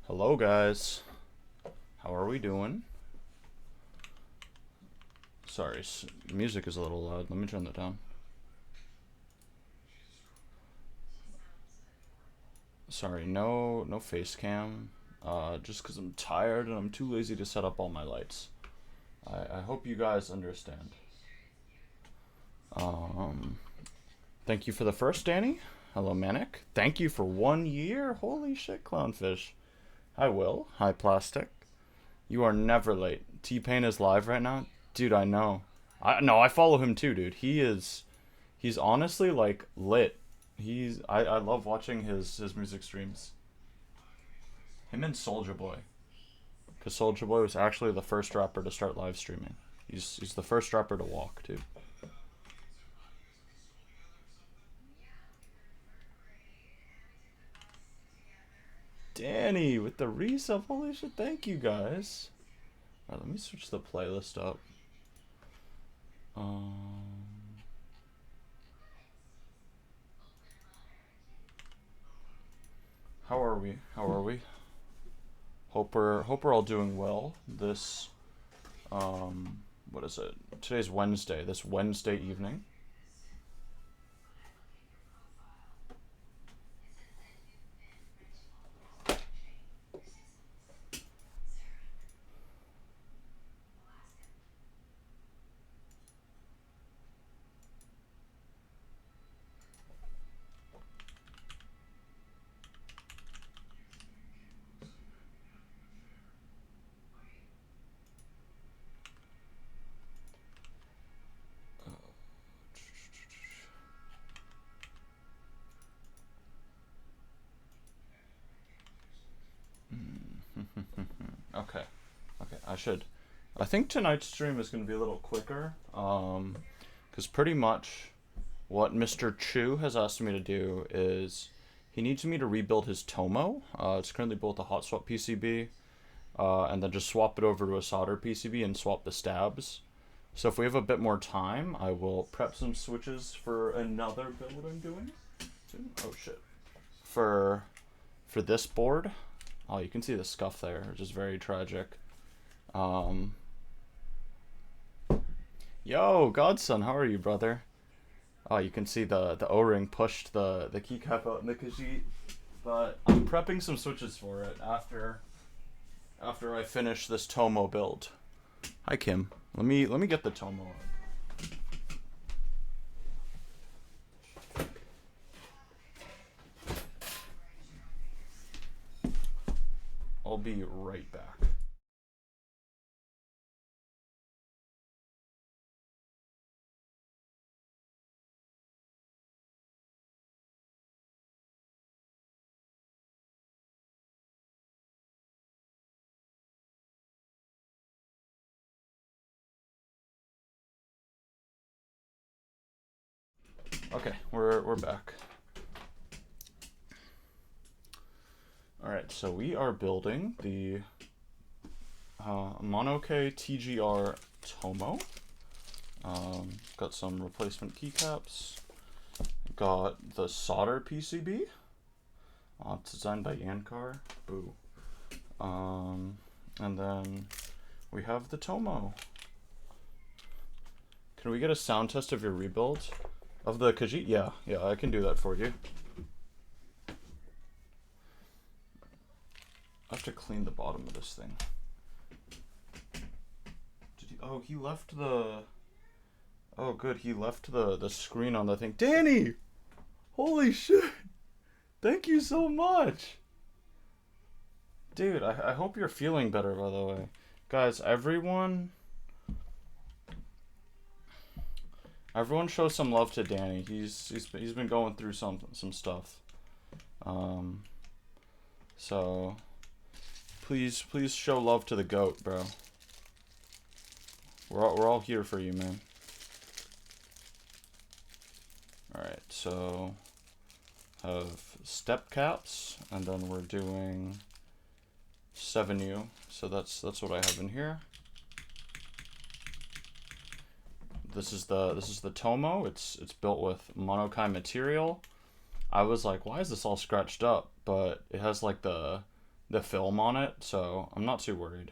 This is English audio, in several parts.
Hello, guys. How are we doing? Sorry, music is a little loud. Let me turn that down. Sorry, no face cam. Just because I'm tired and I'm too lazy to set up all my lights. I hope you guys understand. Um, Thank you for the first, Danny. Hello, Manic. Thank you for 1 year. Holy shit, Clownfish. Hi, Will. Hi, Plastic. You are never late. T-Pain is live right now? Dude, I know. I follow him too, dude. He's honestly like lit. I love watching his music streams. Him and Soldier Boy. Cuz Soldier Boy was actually the first rapper to start live streaming. He's the first rapper to walk, too. Danny with the resub. Holy shit, thank you guys. Alright, let me switch the playlist up. Um how are we? How are we? Hope we're all doing well. This what is it? Today's Wednesday. This Wednesday evening. Okay. Okay, I think tonight's stream is going to be a little quicker. Cuz pretty much what Mr. Chu has asked me to do is he needs me to rebuild his Tomo. It's currently built a hot swap PCB, and then just swap it over to a solder PCB and swap the stabs. So if we have a bit more time, I will prep some switches for another build I'm doing. Oh shit. For this board. Oh, you can see the scuff there, which is very tragic. Um, Yo, Godson, how are you, brother? Oh, you can see the O-ring pushed the keycap out in the Khajiit, but I'm prepping some switches for it after I finish this Tomo build. Hi, Kim. Let me get the Tomo on. I'll be right back. Okay, we're back. All right, so we are building the Monoke TGR Tomo. Got some replacement keycaps. Got the solder PCB. It's designed by Yankar. Boo. And then we have the Tomo. Can we get a sound test of your rebuild? Of the Khajiit? Yeah, I can do that for you. I have to clean the bottom of this thing. Oh, he left the... Oh, good, he left the screen on the thing. Danny! Holy shit! Thank you so much! Dude, I hope you're feeling better, by the way. Guys, everyone show some love to Danny. He's been going through some stuff. So please show love to the goat, bro. We're all here for you, man. All right, so have step caps, and then we're doing 7U. So that's what I have in here. This is the Tomo. It's built with monokai material. I was like, why is this all scratched up? But it has like the the film on it, so I'm not too worried.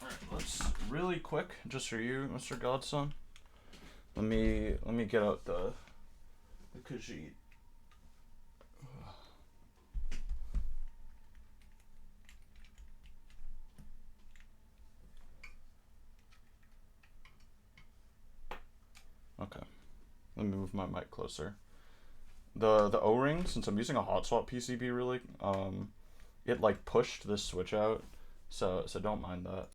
Alright, let's really quick, just for you, Mr. Godson. Let me get out the Khajiit. Okay. Let me move my mic closer. The O-ring, since I'm using a hot swap PCB really, it like pushed this switch out, so don't mind that.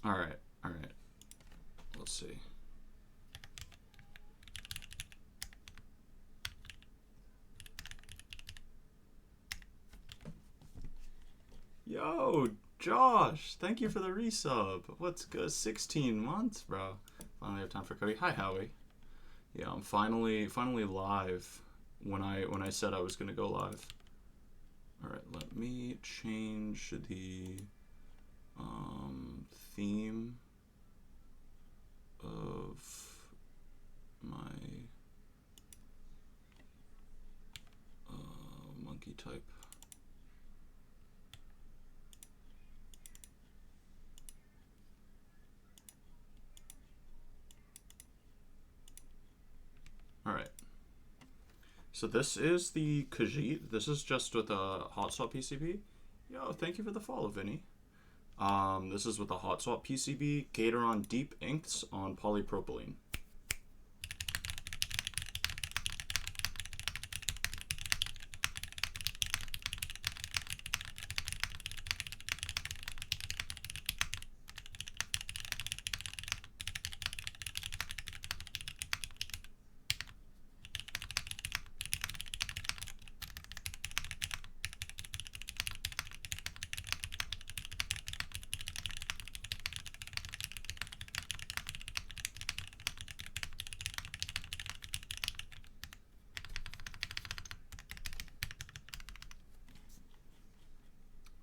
Alright, alright. Let's see. Yo, Josh, thank you for the resub. What's good? 16 months, bro. Finally have time for Cody. Hi, Howie. Yeah, I'm finally live when I said I was gonna go live. Alright, let me change the theme of my monkey type. Alright. So this is the Khajiit. This is just with a hot swap PCB. Yo, thank you for the follow, Vinny. This is with a hot swap PCB, Gateron Deep Inks on polypropylene.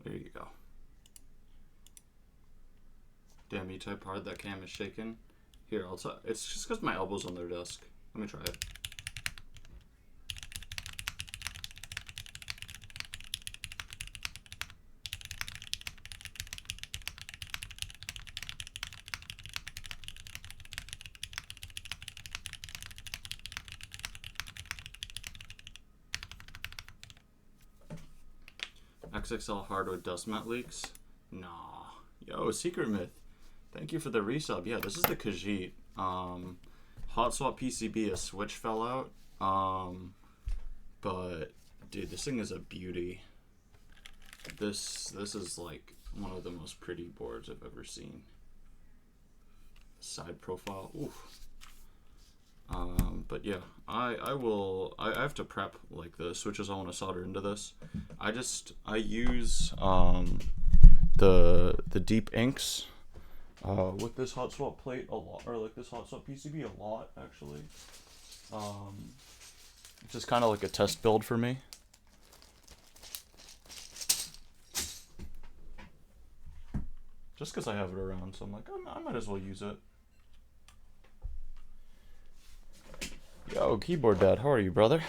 There you go. Damn, you type hard, that cam is shaking. Here, I'll try. It's just because my elbow's on their desk. Let me try it. XXL hardwood dust mat leaks? Nah. Yo, Secret Myth. Thank you for the resub. Yeah, this is the Khajiit. Hot swap PCB, a switch fell out. But dude, this thing is a beauty. This is like one of the most pretty boards I've ever seen. Side profile. Oof. But yeah, I have to prep like the switches I want to solder into this. I use the deep inks with this hot swap plate a lot, or like this hot swap PCB a lot actually. It's just kind of like a test build for me. Just because I have it around, so I'm like, I might as well use it. Yo, keyboard dad, how are you, brother?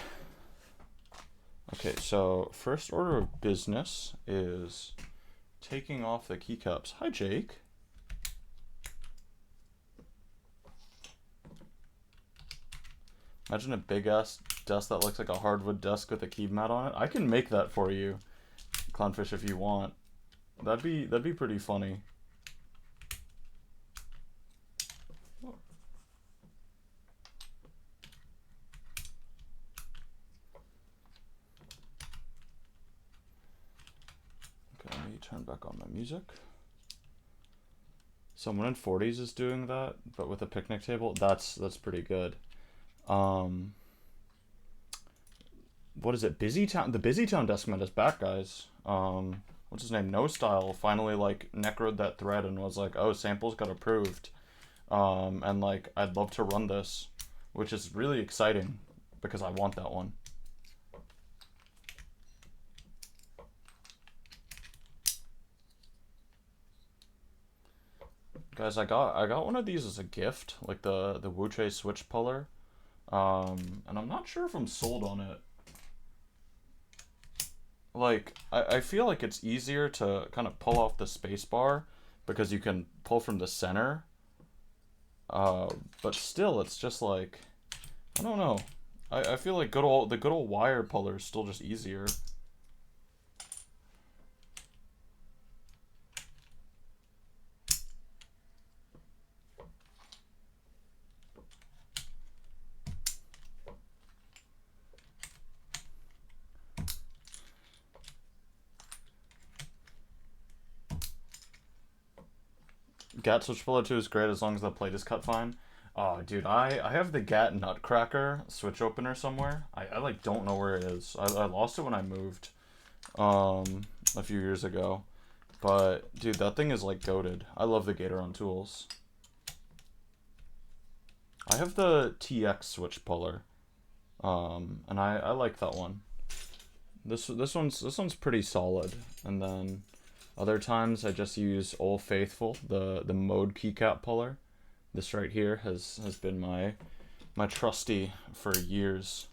Okay, so first order of business is taking off the keycaps. Hi, Jake. Imagine a big ass desk that looks like a hardwood desk with a key mat on it. I can make that for you, Clownfish, if you want. That'd be pretty funny. Okay, let me turn back on my music. Someone in 40s is doing that, but with a picnic table. That's pretty good. What is it? Busy Town. The Busy Town desk mat is back, guys. What's his name? No Style finally like necroed that thread and was like, oh, samples got approved. And like I'd love to run this, which is really exciting because I want that one. Guys, I got one of these as a gift, like the Wuche switch puller. And I'm not sure if I'm sold on it. Like, I feel like it's easier to kind of pull off the space bar because you can pull from the center. Uh, but still, it's just like, I don't know. I feel like the good old wire puller is still just easier. Gat switch puller 2 is great as long as the plate is cut fine. Oh, dude, I have the Gat Nutcracker switch opener somewhere. I like don't know where it is. I lost it when I moved a few years ago. But dude, that thing is like goated. I love the Gatoron tools. I have the TX switch puller. And I like that one. This one's pretty solid. And then other times I just use Old Faithful, the mode keycap puller. This right here has been my trusty for years.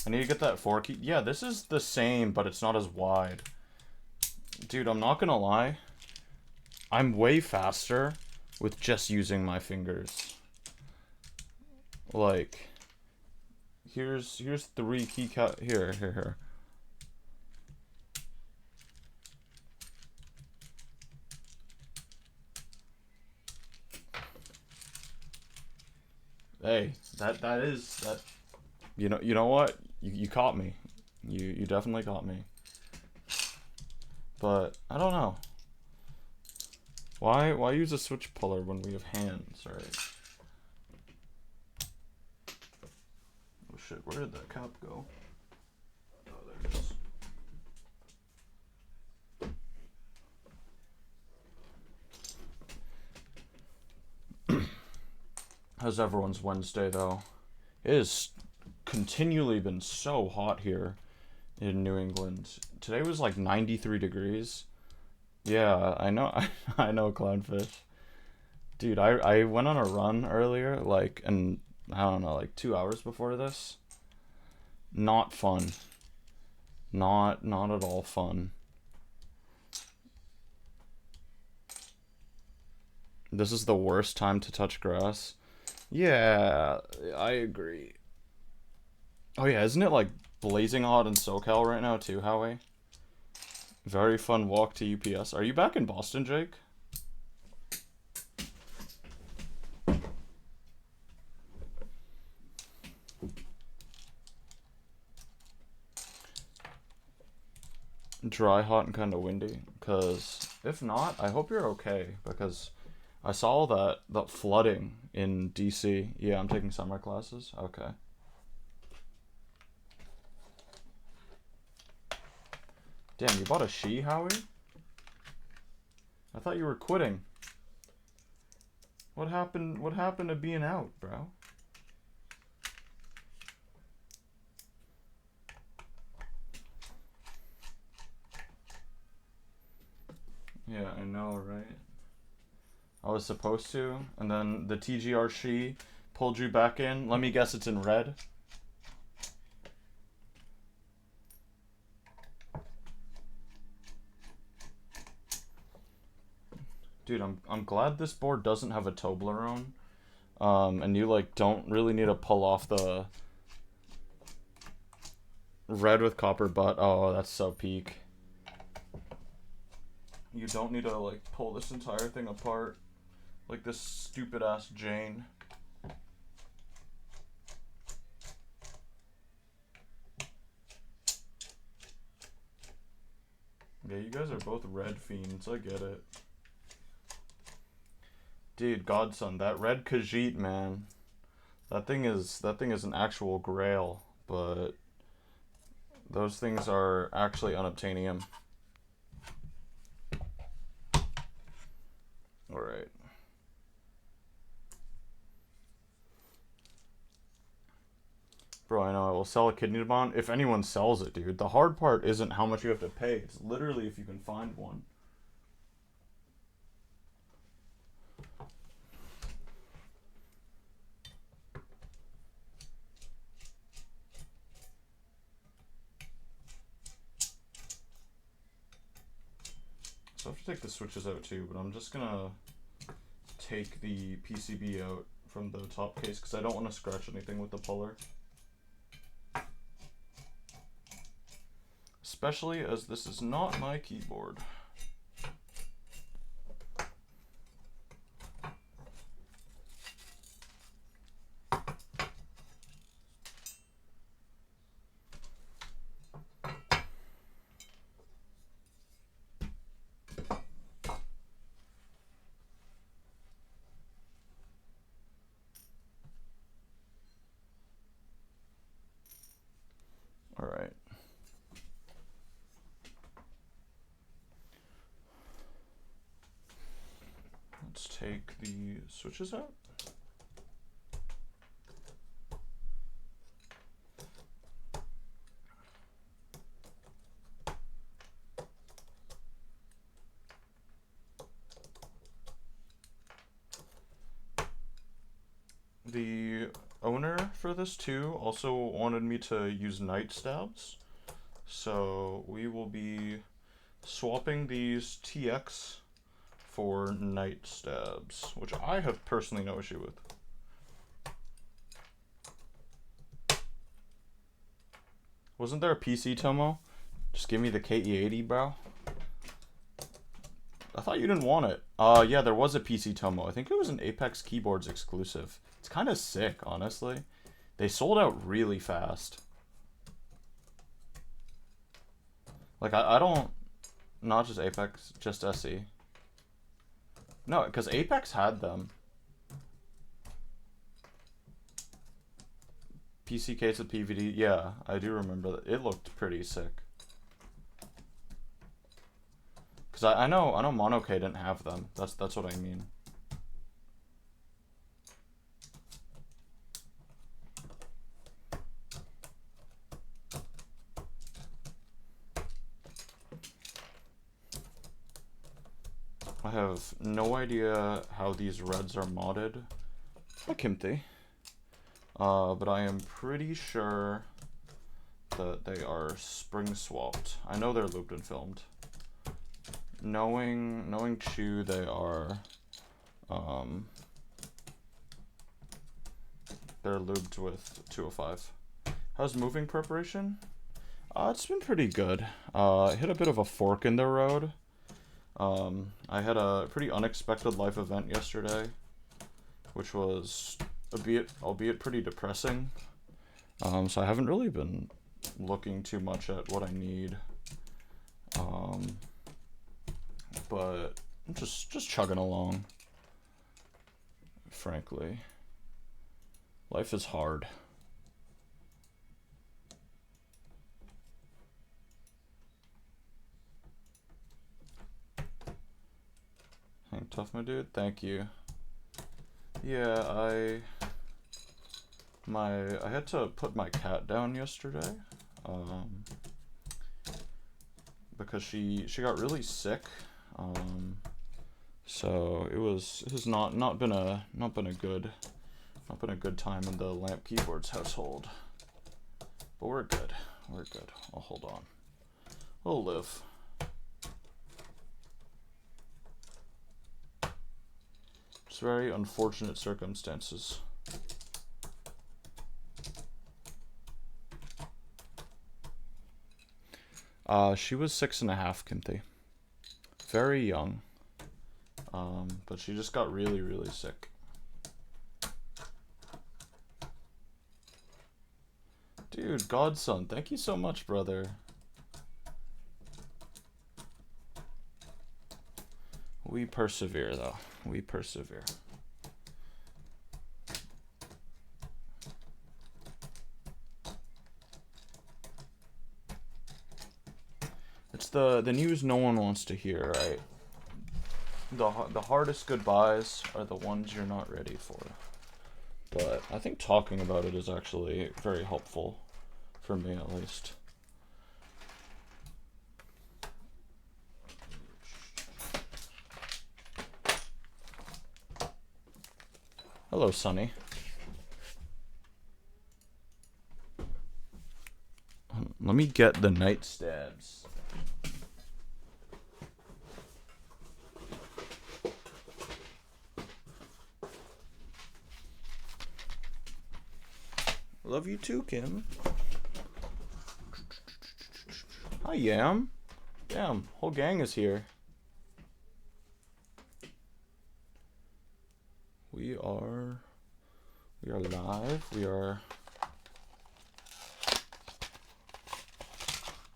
I need to get that 4 key. Yeah, this is the same, but it's not as wide. Dude, I'm not gonna lie. I'm way faster with just using my fingers. Like, here's 3 keycap. Here. Hey, that is that. You know what? You caught me. You definitely caught me. But I don't know. Why use a switch puller when we have hands, right? Oh shit, where did that cap go? Oh, there it is. How's everyone's Wednesday though? It has continually been so hot here in New England. Today was like 93 degrees. Yeah, I know. I know, Clownfish. Dude, I went on a run earlier, like, and I don't know, like 2 hours before this. Not fun. Not at all fun. This is the worst time to touch grass. Yeah, I agree. Oh yeah, isn't it like blazing hot in SoCal right now too, Howie? Very fun walk to UPS. Are you back in Boston, Jake? Dry, hot, and kind of windy. Because if not, I hope you're okay. Because I saw that flooding in DC. Yeah, I'm taking summer classes. Okay. Damn, you bought a She, Howie? I thought you were quitting. What happened to being out, bro? Yeah, I know, right? I was supposed to, and then the TGR She pulled you back in. Let me guess, it's in red. Dude, I'm glad this board doesn't have a Toblerone. And you like don't really need to pull off the red with copper butt. Oh, that's so peak. You don't need to like pull this entire thing apart like this stupid ass Jane. Yeah, you guys are both red fiends. I get it. Dude, Godson, that red Khajiit, man. That thing is an actual grail, but those things are actually unobtainium. Alright. Bro, I know I will sell a kidney bond if anyone sells it, dude. The hard part isn't how much you have to pay. It's literally if you can find one. So I have to take the switches out too, but I'm just gonna take the PCB out from the top case because I don't want to scratch anything with the puller. Especially as this is not my keyboard. All right. Let's take the switches out. The owner for this too also wanted me to use night stabs. So we will be swapping these TX for night stabs, which I have personally no issue with. Wasn't there a PC, Tomo? Just give me the KE80, bro. I thought you didn't want it. Yeah, there was a PC, Tomo. I think it was an Apex Keyboards exclusive. It's kind of sick, honestly. They sold out really fast. Like, I don't... Not just Apex, just SE. No, because Apex had them. PC case with PVD, yeah, I do remember that. It looked pretty sick. Because I know Mono K didn't have them. That's what I mean. I have no idea how these reds are modded. Hi, Kimthi. But I am pretty sure that they are spring swapped. I know they're looped and filmed. Knowing Chew, they are they're looped with 205. How's moving preparation? It's been pretty good. I hit a bit of a fork in the road. I had a pretty unexpected life event yesterday, which was albeit pretty depressing. So I haven't really been looking too much at what I need. But I'm just chugging along. Frankly, life is hard. Hang tough, my dude. Thank you. Yeah, I had to put my cat down yesterday, because she got really sick. So it has not been a good time in the Lamp Keyboards household. But we're good. We're good. I'll hold on. We'll live. It's very unfortunate circumstances. She was 6.5, Kimthi. Very young. But she just got really, really sick. Dude, Godson, thank you so much, brother. We persevere, though. We persevere. It's the news no one wants to hear, right? The hardest goodbyes are the ones you're not ready for. but I think talking about it is actually very helpful, for me at least. Hello, Sunny. Let me get the night stabs. Love you too, Kim. Hi, Yam. Damn, whole gang is here. We are live.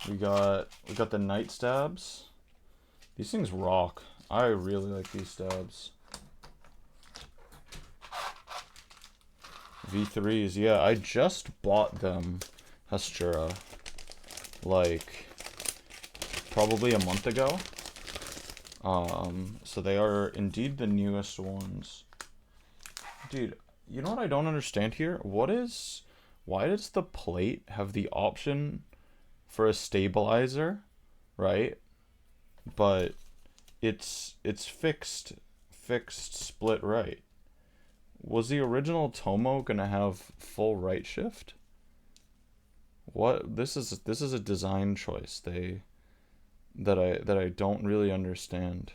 We got the night stabs. These things rock. I really like these stabs. V3s, yeah, I just bought them, Hestura, like probably a month ago. So they are indeed the newest ones. Dude, you know what I don't understand here? Why does the plate have the option for a stabilizer, right? But it's fixed split right. Was the original Tomo gonna have full right shift? What this is a design choice that I don't really understand.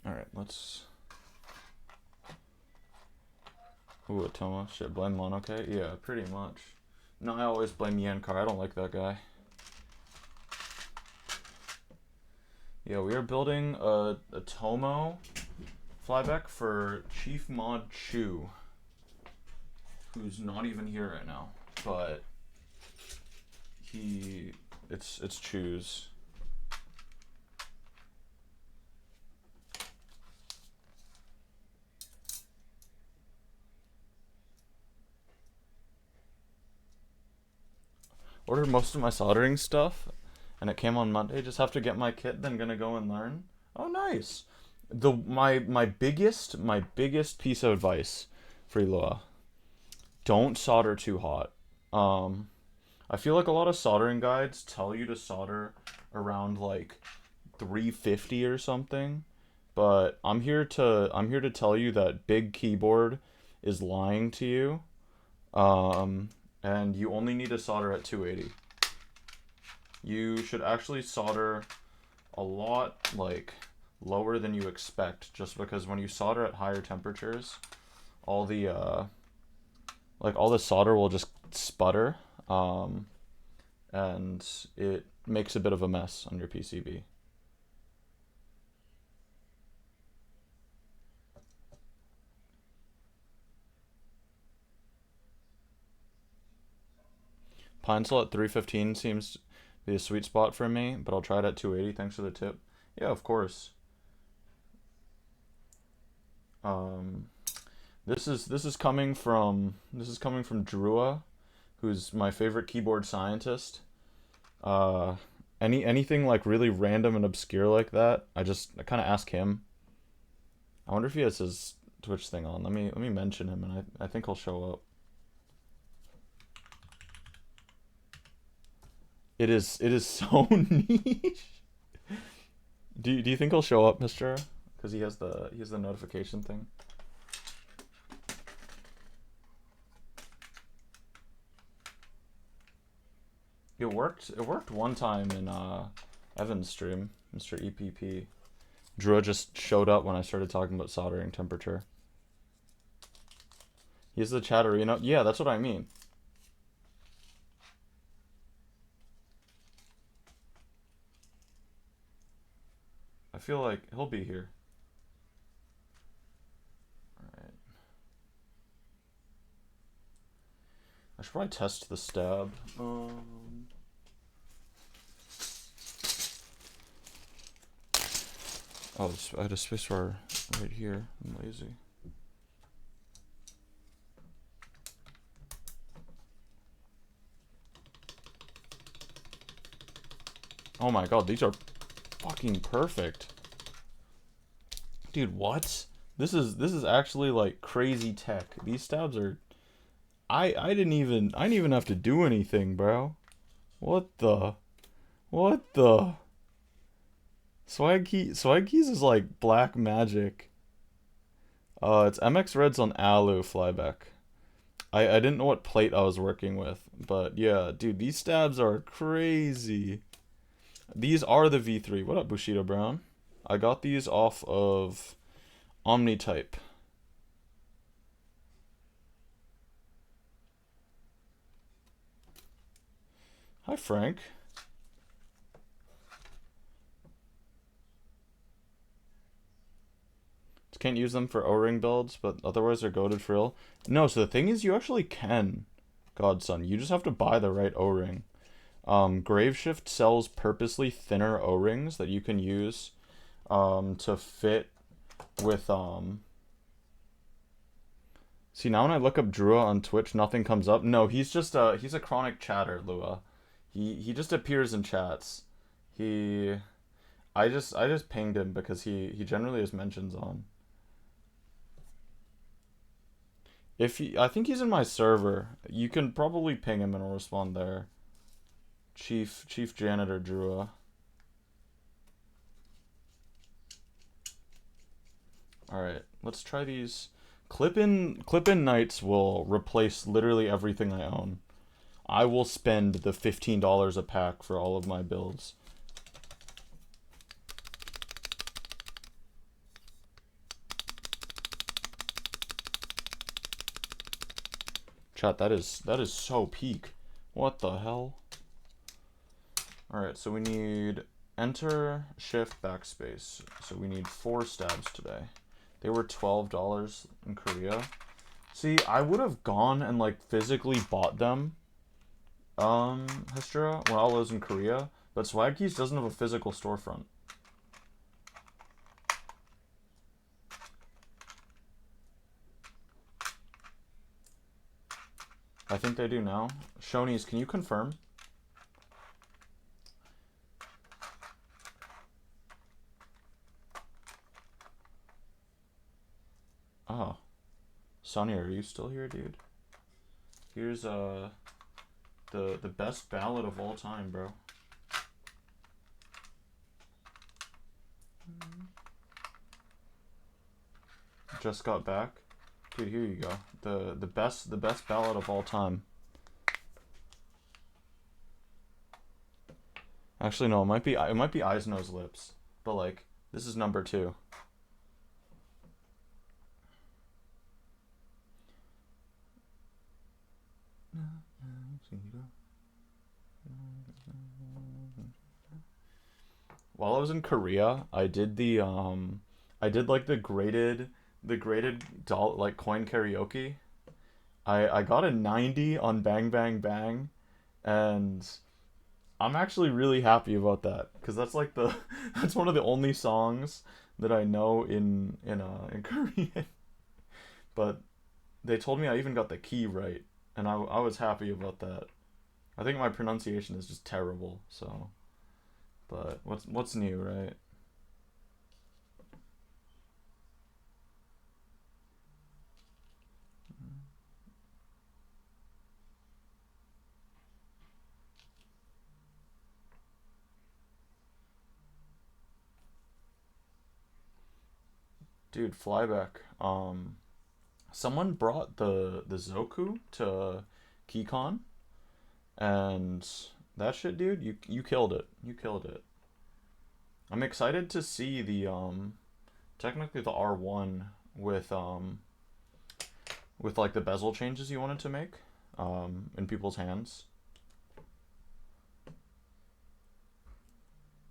Alright, let's... Ooh, a Tomo. Shit, blame Monoke? Yeah, pretty much. No, I always blame Yankar. I don't like that guy. Yeah, we are building a Tomo flyback for Chief Mod Chu, who's not even here right now, but it's Chu's. Ordered most of my soldering stuff, and it came on Monday. Just have to get my kit, then gonna go and learn. Oh, nice. My biggest piece of advice for Eloa: don't solder too hot. I feel like a lot of soldering guides tell you to solder around like 350 or something, but I'm here to tell you that Big Keyboard is lying to you. And you only need to solder at 280. You should actually solder a lot like lower than you expect, just because when you solder at higher temperatures, all the solder will just sputter, and it makes a bit of a mess on your PCB. Pinesol at 315 seems to be a sweet spot for me, but I'll try it at 280. Thanks for the tip. Yeah, of course. This is coming from Drua, who's my favorite keyboard scientist. Anything like really random and obscure like that, I kind of ask him. I wonder if he has his Twitch thing on. Let me mention him, and I think he'll show up. It is so niche. Do you think he'll show up, Mister? Because he has the notification thing. It worked one time in Evan's stream, Mr. EPP. Drew just showed up when I started talking about soldering temperature. He's the chatterino. Yeah, that's what I mean. I feel like he'll be here. Alright. I should probably test the stab. Oh, I had a spacebar right here. I'm lazy. Oh my god, these are fucking perfect. Dude, what? This is actually like crazy tech. These stabs are I didn't even have to do anything, bro. What the what the Swag keys is like black magic. It's MX Reds on Alu flyback. I didn't know what plate I was working with, but yeah, dude, these stabs are crazy. These are the V3. What up, Bushido Brown? I got these off of Omnitype. Hi, Frank. Can't use them for O-ring builds, but otherwise they're goated for real. No, so the thing is, you actually can, Godson. You just have to buy the right O-ring. Graveshift sells purposely thinner O-rings that you can use to fit with See, now when I look up Drua on Twitch, nothing comes up. No, he's a chronic chatter, Lua. He just appears in chats. He I just pinged him because he generally has mentions on. I think he's in my server. You can probably ping him and I'll respond there. Chief Janitor Drua. Alright, let's try these. Clip-in Knights will replace literally everything I own. I will spend the $15 a pack for all of my builds. Chat, that is so peak. What the hell? Alright, so we need enter, shift, backspace. So we need 4 stabs today. They were $12 in Korea. See, I would have gone and like physically bought them, Hestra, when I was in Korea, but Swag Keys doesn't have a physical storefront. I think they do now. Shonies, can you confirm? Oh. Sonny, are you still here, dude? Here's the best ballad of all time, bro. Just got back. Dude, here you go. The best ballad of all time. Actually no, it might be Eyes Nose Lips. But like, this is number 2. While I was in Korea, I did like the graded doll like coin karaoke. I got a 90 on Bang Bang Bang, and I'm actually really happy about that because that's like the that's one of the only songs that I know in Korean. But they told me I even got the key right, and I was happy about that. I think my pronunciation is just terrible, so. But what's new, right? Dude, flyback. Someone brought the Zoku to KeyCon, and that shit, dude, you killed it. You killed it. I'm excited to see the technically the R1 with like the bezel changes you wanted to make in people's hands.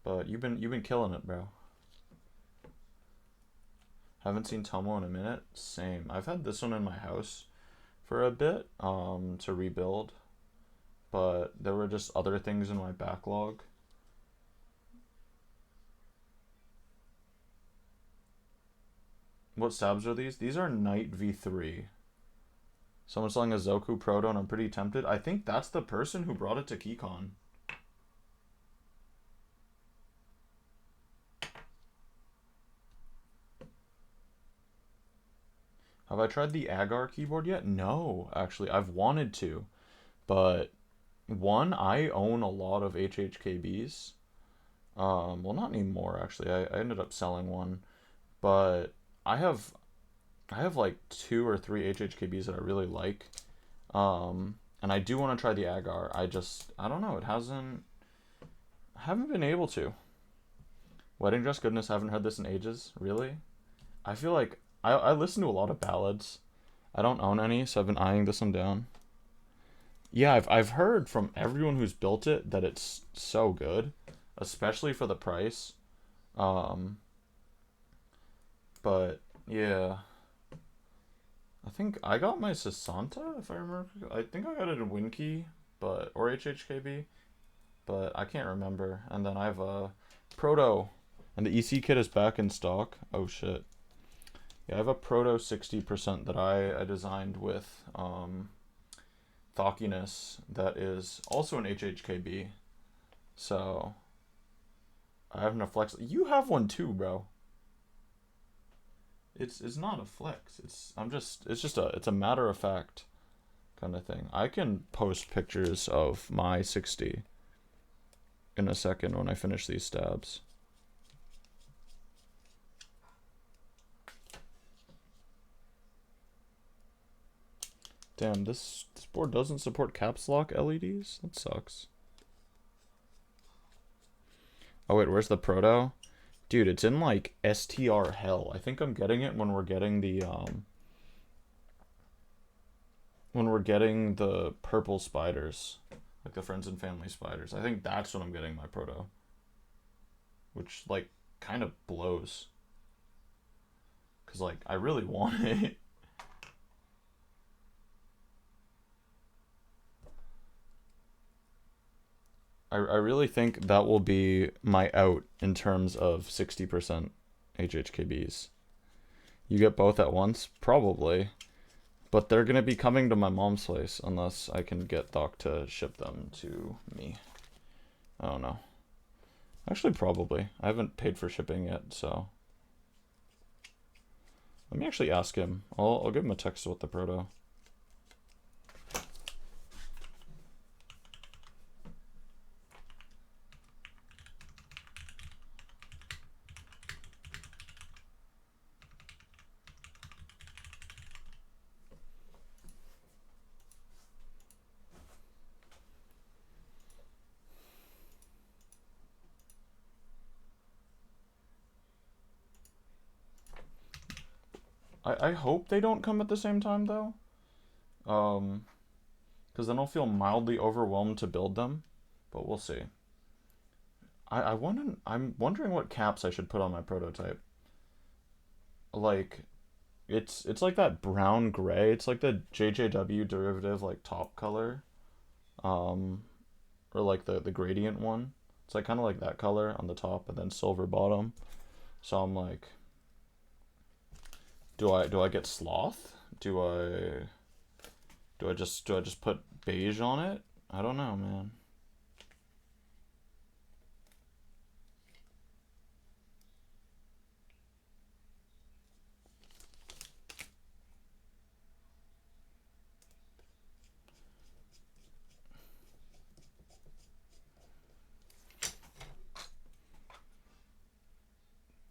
But you've been killing it, bro. Haven't seen Tomo in a minute. Same. I've had this one in my house for a bit to rebuild, but there were just other things in my backlog. What stabs are these? These are Knight V3. Someone's selling a Zoku Proto and I'm pretty tempted. I think that's the person who brought it to KeyCon. Have I tried the Agar keyboard yet? No, actually. I've wanted to, but one, I own a lot of HHKBs. Well, not anymore actually. I ended up selling one, but I have I have like two or three HHKBs that I really like. And I do want to try the Agar. I don't know. I haven't been able to. Wedding Dress Goodness, haven't heard this in ages. Really? I feel like I listen to a lot of ballads. I don't own any, so I've been eyeing this one down. Yeah, I've heard from everyone who's built it that it's so good, especially for the price. Um, but yeah, I think I got my Sasanta, if I remember. I think I got it in Winkey, or HHKB, but I can't remember. And then I have a Proto, and the EC kit is back in stock. Oh shit. Yeah, I have a Proto 60% that I designed with Thockiness that is also an HHKB. So I have a flex. You have one too, bro. It's not a flex. It's a matter of fact kind of thing. I can post pictures of my 60 in a second when I finish these stabs. Damn, this board doesn't support caps lock LEDs? That sucks. Oh wait, where's the Proto? Dude, it's in like STR hell. I think I'm getting it when we're getting the purple spiders, like the friends and family spiders. I think that's when I'm getting my Proto, which like kind of blows, cause like I really want it. I really think that will be my out in terms of 60% HHKBs. You get both at once? Probably. But they're going to be coming to my mom's place unless I can get Doc to ship them to me. I don't know. Actually, probably. I haven't paid for shipping yet, so. Let me actually ask him. I'll give him a text with the Proto. I hope they don't come at the same time though. Because then I'll feel mildly overwhelmed to build them, but we'll see. I'm wondering what caps I should put on my prototype. Like, it's like that brown gray. It's like the JJW derivative like top color, um, or like the gradient one. It's like kind of like that color on the top and then silver bottom. So I'm like, do I get sloth? Do I just put beige on it? I don't know, man.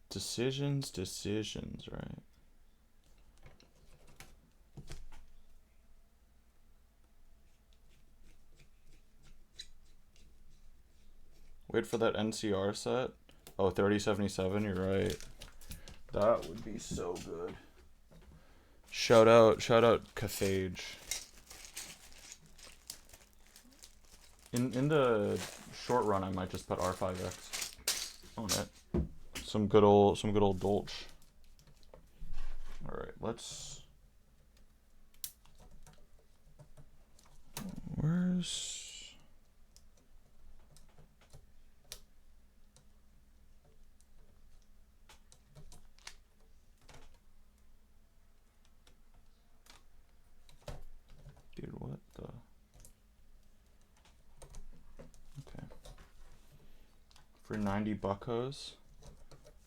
Decisions, right? Wait for that NCR set. Oh, 3077, you're right. That would be so good. Shout out Caphage. In the short run, I might just put R5X on it. Some good old Dolch. All right, let's. Where's? Dude, what the? Okay. For 90 buckos.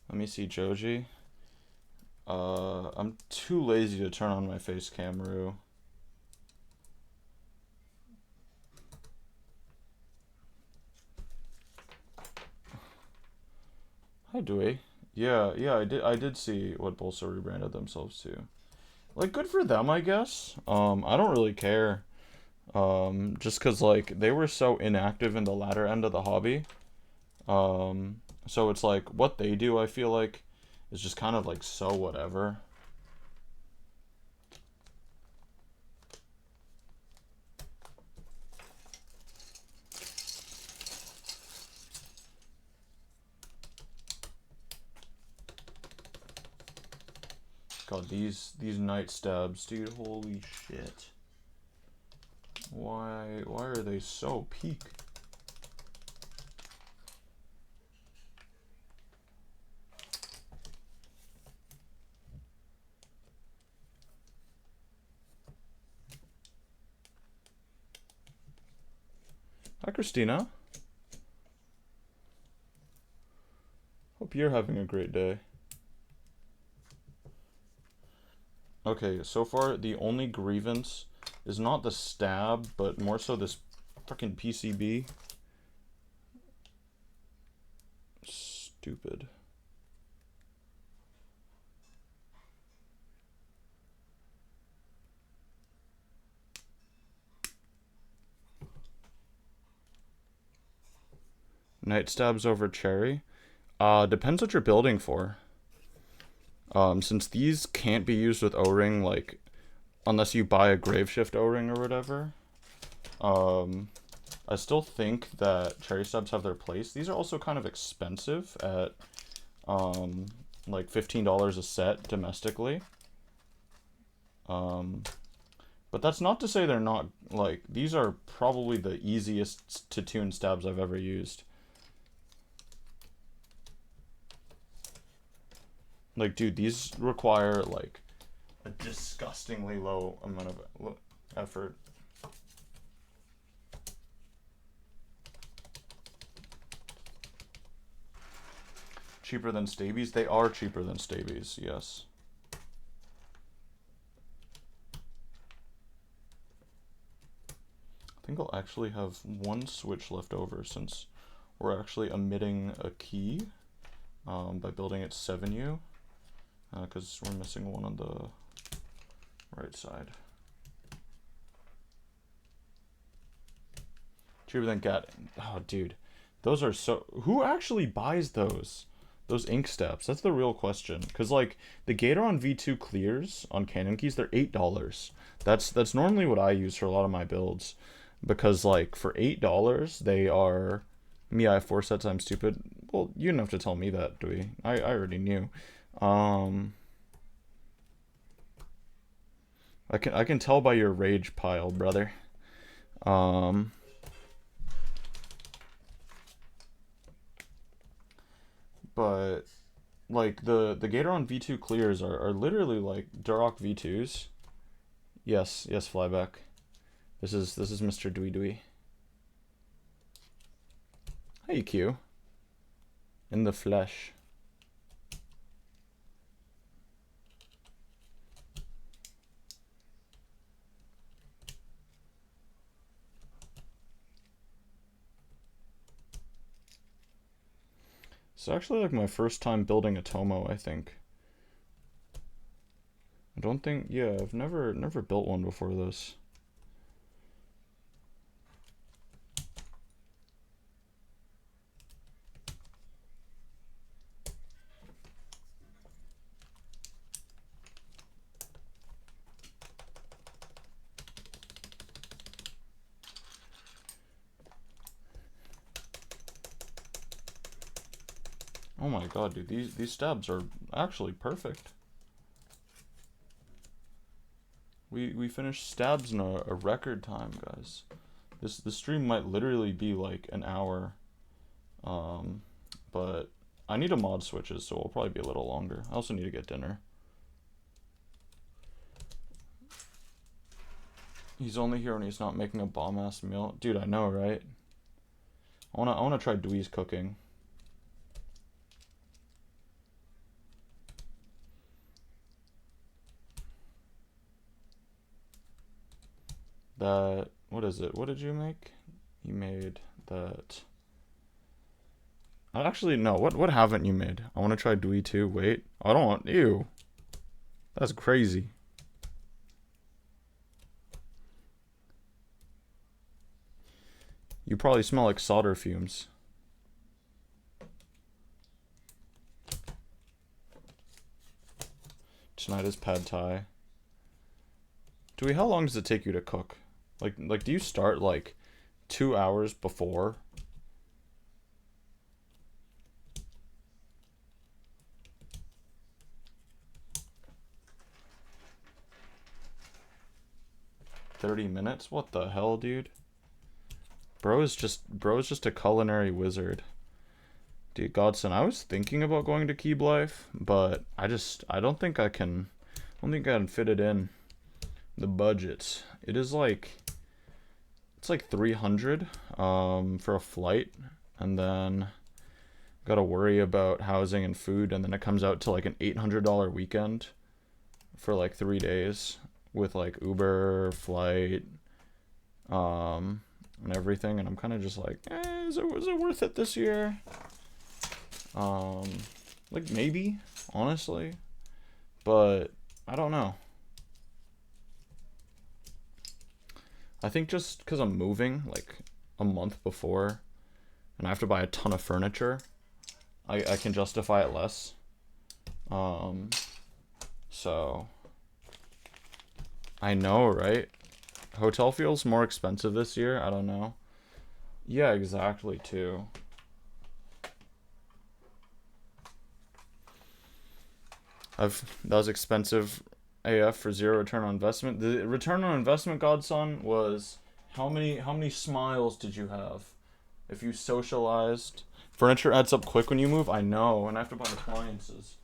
Let me see Joji. I'm too lazy to turn on my face cam. Hi, Dewey. Yeah, I did see what Bolsa rebranded themselves to. Like, good for them, I guess. I don't really care. Just 'cause like they were so inactive in the latter end of the hobby. So it's like what they do, I feel like, is just kind of like so whatever. God, these night stabs, dude, holy shit. Why are they so peak? Hi, Christina. Hope you're having a great day. Okay, so far the only grievance is not the stab, but more so this fucking PCB. Stupid. Night stabs over cherry. Depends what you're building for. Since these can't be used with O-ring, like, unless you buy a Graveshift O-ring or whatever, I still think that cherry stabs have their place. These are also kind of expensive at, like $15 a set domestically. But that's not to say they're not, like, these are probably the easiest to tune stabs I've ever used. Like, dude, these require, like, a disgustingly low amount of effort. Cheaper than Stabies? They are cheaper than Stabies, yes. I think I'll actually have one switch left over since we're actually omitting a key by building it 7U, because we're missing one on the right side. Cheaper than Gat. Oh, dude. Those are so... Who actually buys those? Those ink steps? That's the real question. Because, like, the Gatoron V2 clears on Canon keys, they're $8. That's normally what I use for a lot of my builds. Because, like, for $8, they are... Me, I have 4 sets, I'm stupid. Well, you didn't have to tell me that, do we? I already knew. I can tell by your rage pile, brother. But like the Gatoron V2 clears are literally like Duroc V2s. Yes, flyback. This is Mr. Dewey Dewey. Hey Q. In the flesh. It's actually like my first time building a Tomo, I think. I don't think, yeah, I've never built one before this. Oh my god, dude, these stabs are actually perfect. We finished stabs in a record time, guys. This stream might literally be like an hour. But I need to mod switches, so it'll probably be a little longer. I also need to get dinner. He's only here when he's not making a bomb-ass meal. Dude, I know, right? I wanna try Dewey's cooking. That, what is it? What did you make? You made that. Actually, no. What haven't you made? I want to try Dewey too. Wait. I don't want. Ew. That's crazy. You probably smell like solder fumes. Tonight is pad thai. Dewey, how long does it take you to cook? Like, do you start like 2 hours before? $30? What the hell, dude? Bro is just a culinary wizard. Dude, Godson, I was thinking about going to Keeb Life, but I don't think I can fit it in the budget. It's like 300 for a flight, and then gotta worry about housing and food, and then it comes out to like an $800 weekend for like 3 days with like Uber, flight, and everything, and I'm kind of just like, is it worth it this year? Like maybe, honestly, but I don't know. I think just because I'm moving like a month before, and I have to buy a ton of furniture, I can justify it less. So I know, right? Hotel feels more expensive this year. I don't know. Yeah, exactly, too. That was expensive AF for zero return on investment. The return on investment, Godson, was how many smiles did you have? If you socialized, furniture adds up quick when you move. I know, and I have to buy appliances.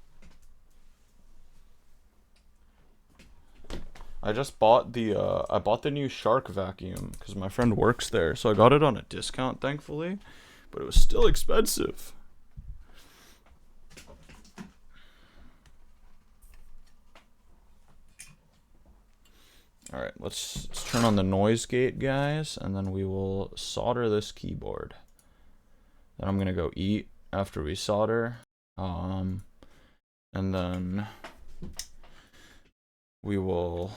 I just bought the new Shark vacuum because my friend works there, so I got it on a discount, thankfully, but it was still expensive. All right, let's turn on the noise gate, guys, and then we will solder this keyboard. Then I'm gonna go eat after we solder, and then we will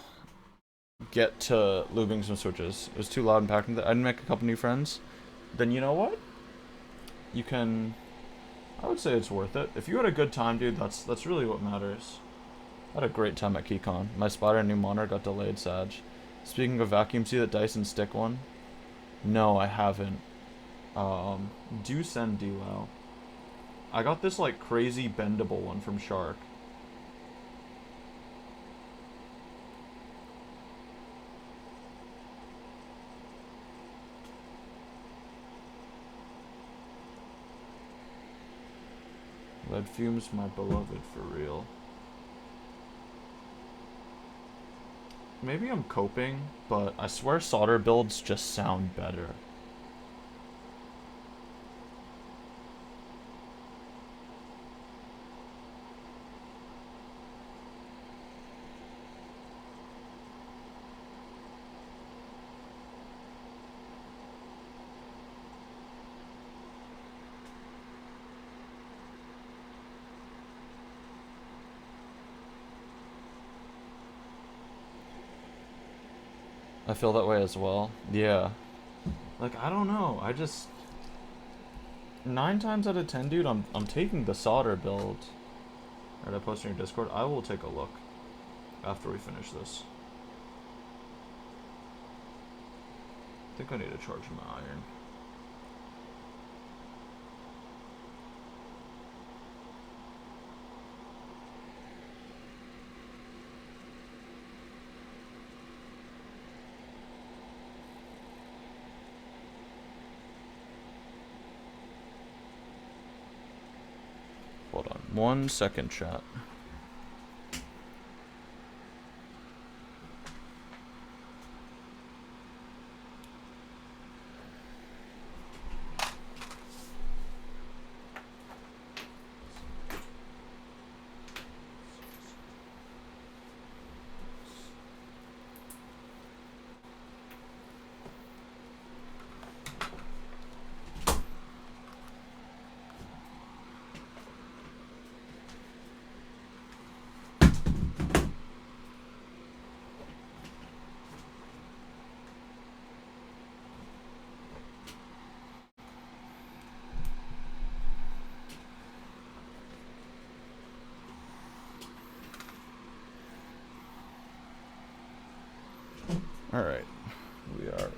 get to lubing some switches. It was too loud and packed. I didn't make a couple new friends. Then you know what? You can. I would say it's worth it. If you had a good time, dude, that's really what matters. I had a great time at KeyCon. My Spider and new monitor got delayed, Sag. Speaking of vacuum, see that Dyson stick one? No, I haven't. Do send D-Wow. I got this like crazy bendable one from Shark. Lead fumes, my beloved, for real. Maybe I'm coping, but I swear solder builds just sound better. I feel that way as well. Yeah. Like, I don't know. I just 9 times out of 10, dude, I'm taking the solder build. Alright, I posted in your Discord. I will take a look after we finish this. I think I need to charge my iron. Hold on 1 second, chat.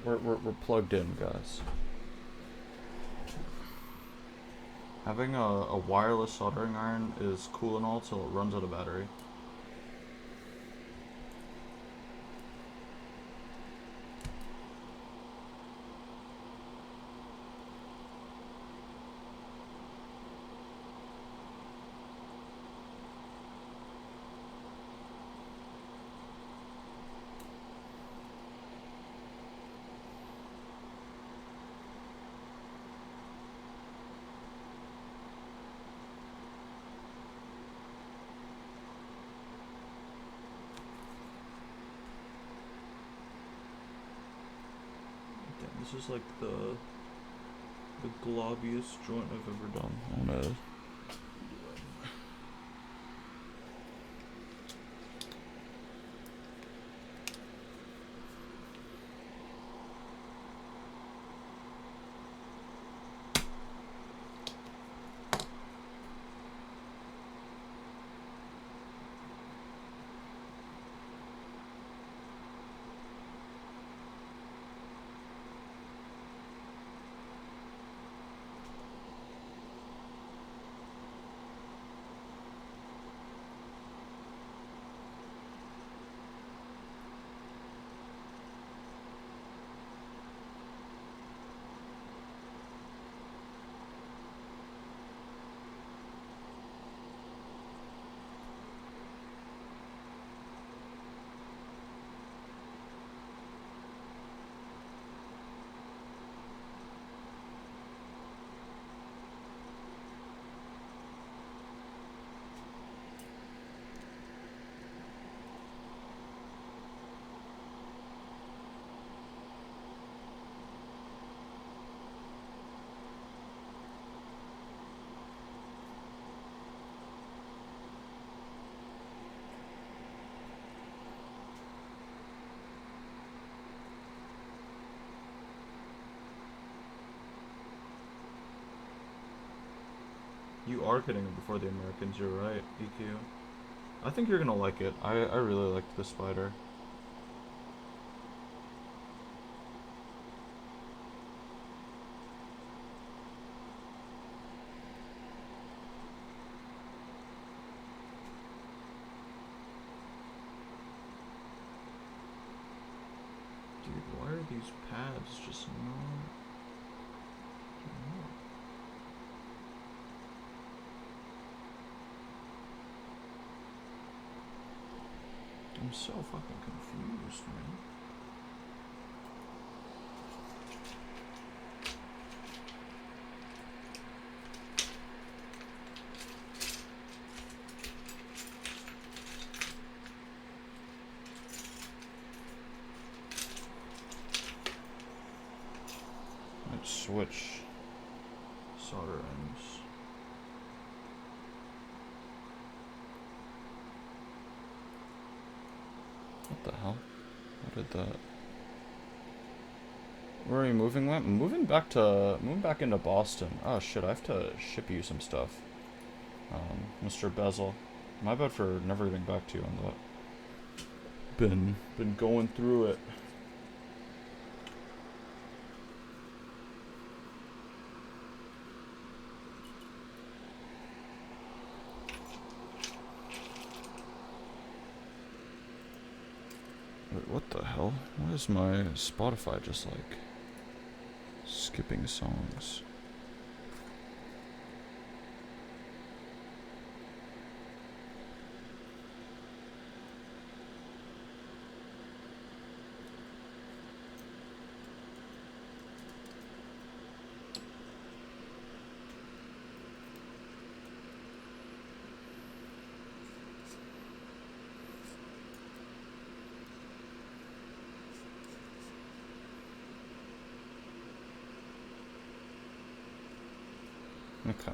we're plugged in, guys. Having a wireless soldering iron is cool and all till it runs out of battery. This is like the globbiest joint I've ever done on a. You are getting it before the Americans, you're right, EQ. I think you're gonna like it. I really liked the spider. Dude, why are these pads just not... I'm so fucking confused, man. Let's switch solder ends. What the hell? What did that? Where are you moving? I'm moving back into Boston. Oh shit! I have to ship you some stuff, Mr. Bezel. My bad for never getting back to you on that. Been going through it. Wait, what the hell? Why is my Spotify just like skipping songs? Okay.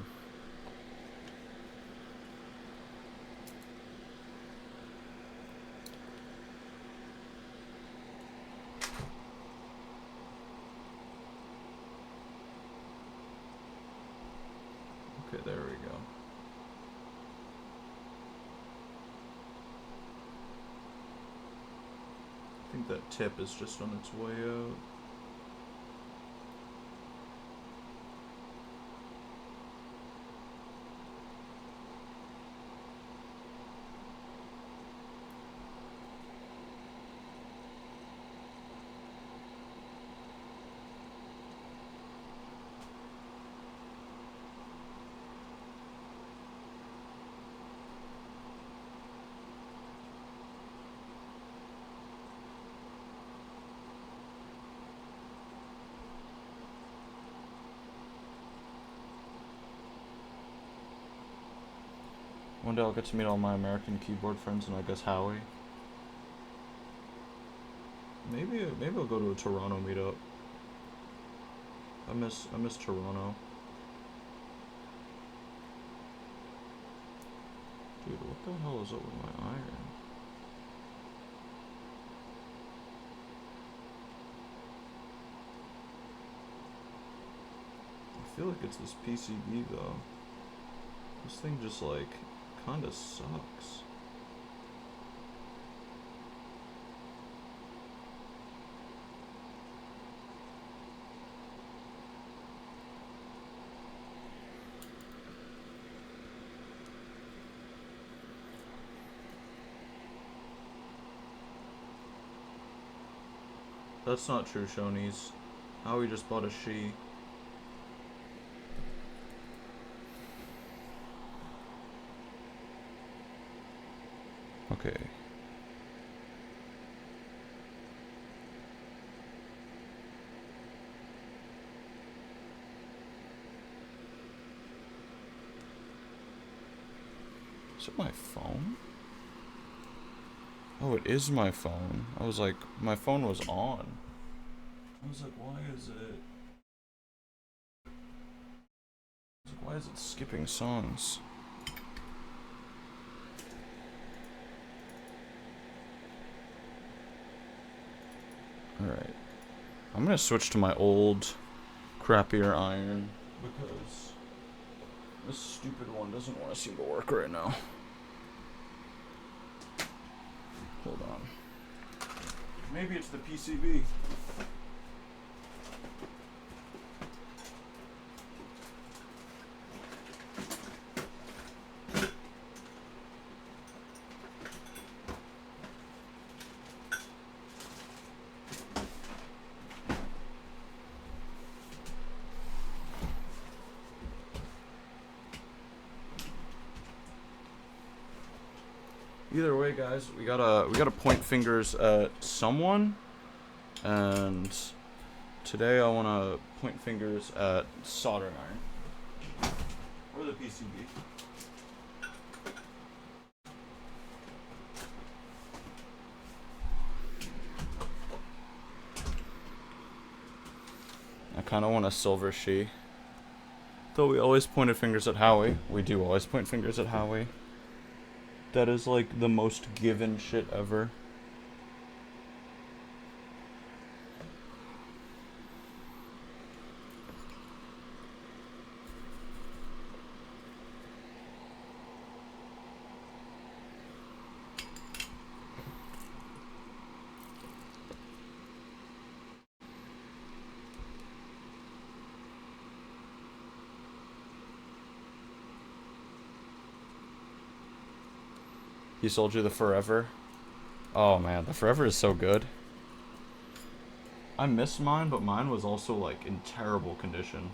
Okay, there we go. I think that tip is just on its way out. One day I'll get to meet all my American keyboard friends and I guess Howie. Maybe I'll go to a Toronto meetup. I miss Toronto. Dude, what the hell is up with my iron? I feel like it's this PCB though. This thing just like kinda sucks. That's not true, Shonies. Howie just bought a she. Okay. Is it my phone? Oh, it is my phone. I was like, my phone was on. I was like, why is it? I was like, why is it skipping songs? Alright. I'm gonna switch to my old, crappier iron because this stupid one doesn't want to seem to work right now. Hold on. Maybe it's the PCB. Either way, guys, we gotta point fingers at someone, and today I wanna point fingers at soldering iron or the PCB. I kind of want a silver she. Though we always pointed fingers at Howie. We do always point fingers at Howie. That is like the most given shit ever. He sold you the Forever? Oh man, the Forever is so good. I missed mine, but mine was also like in terrible condition.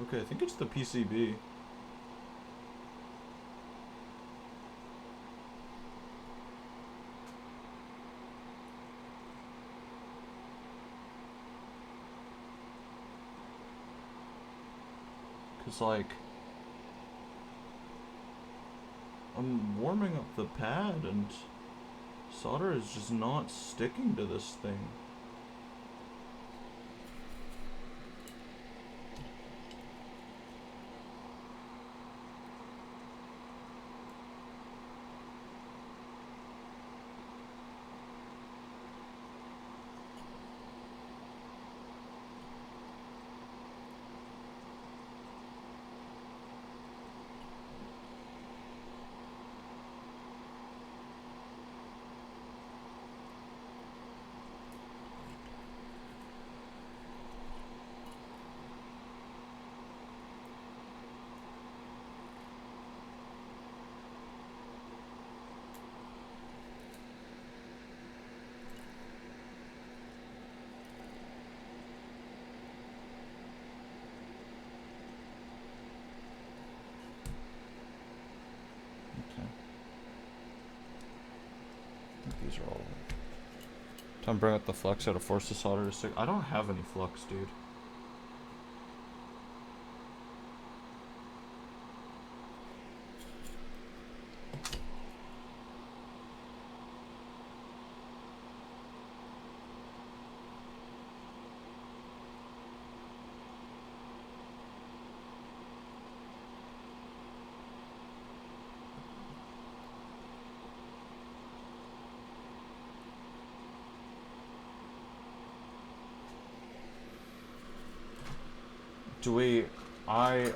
Okay, I think it's the PCB. Cause like, I'm warming up the pad and solder is just not sticking to this thing. Time bring up the flux, gotta force the solder to stick. I don't have any flux, dude.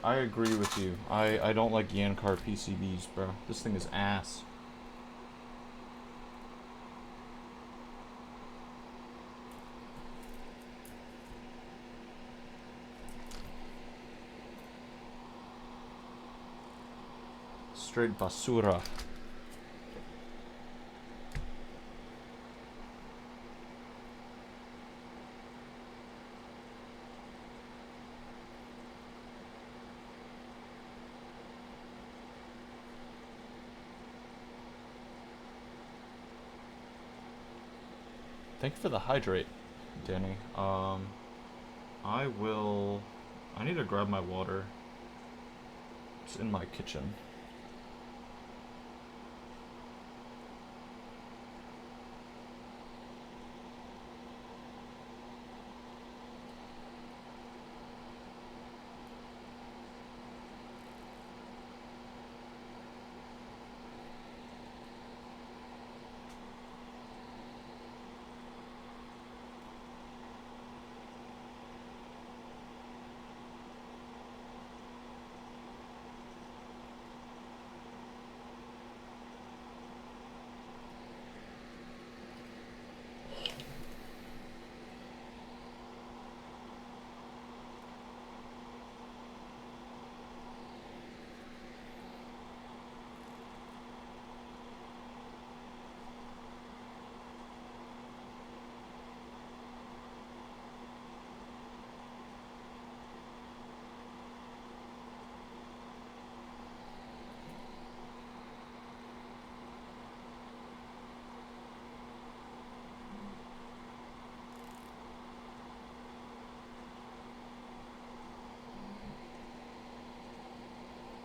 I agree with you. I don't like Yankar PCBs, bro. This thing is ass. Straight basura. Thank you for the hydrate, Danny. I need to grab my water. It's in my kitchen.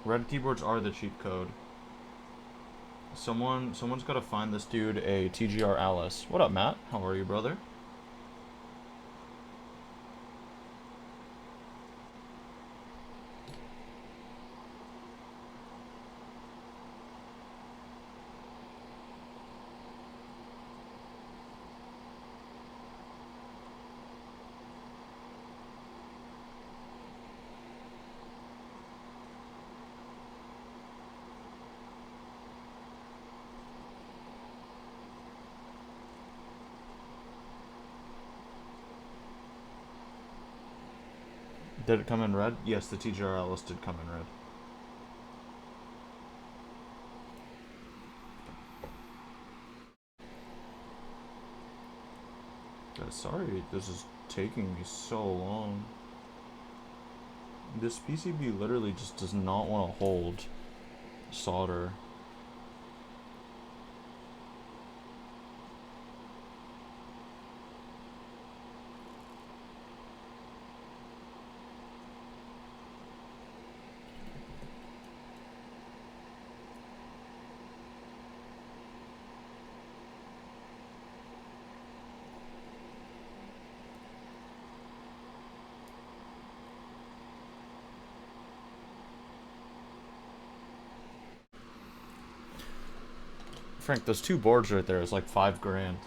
Red keyboards are the cheat code. Someone's gotta find this dude a TGR Alice. What up, Matt? How are you, brother? Did it come in red? Yes, the TGR Alice did come in red. Guys, sorry this is taking me so long. This PCB literally just does not want to hold solder. Frank, those two boards right there is like $5 grand.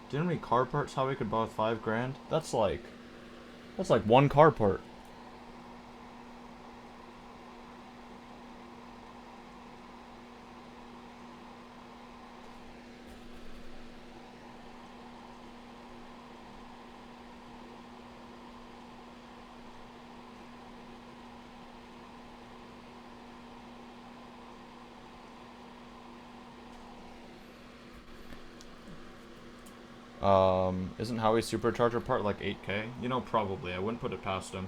Do you know how many car parts how we could buy with $5 grand? That's like one car part. Isn't Howie's supercharger part like 8K? You know, probably. I wouldn't put it past him.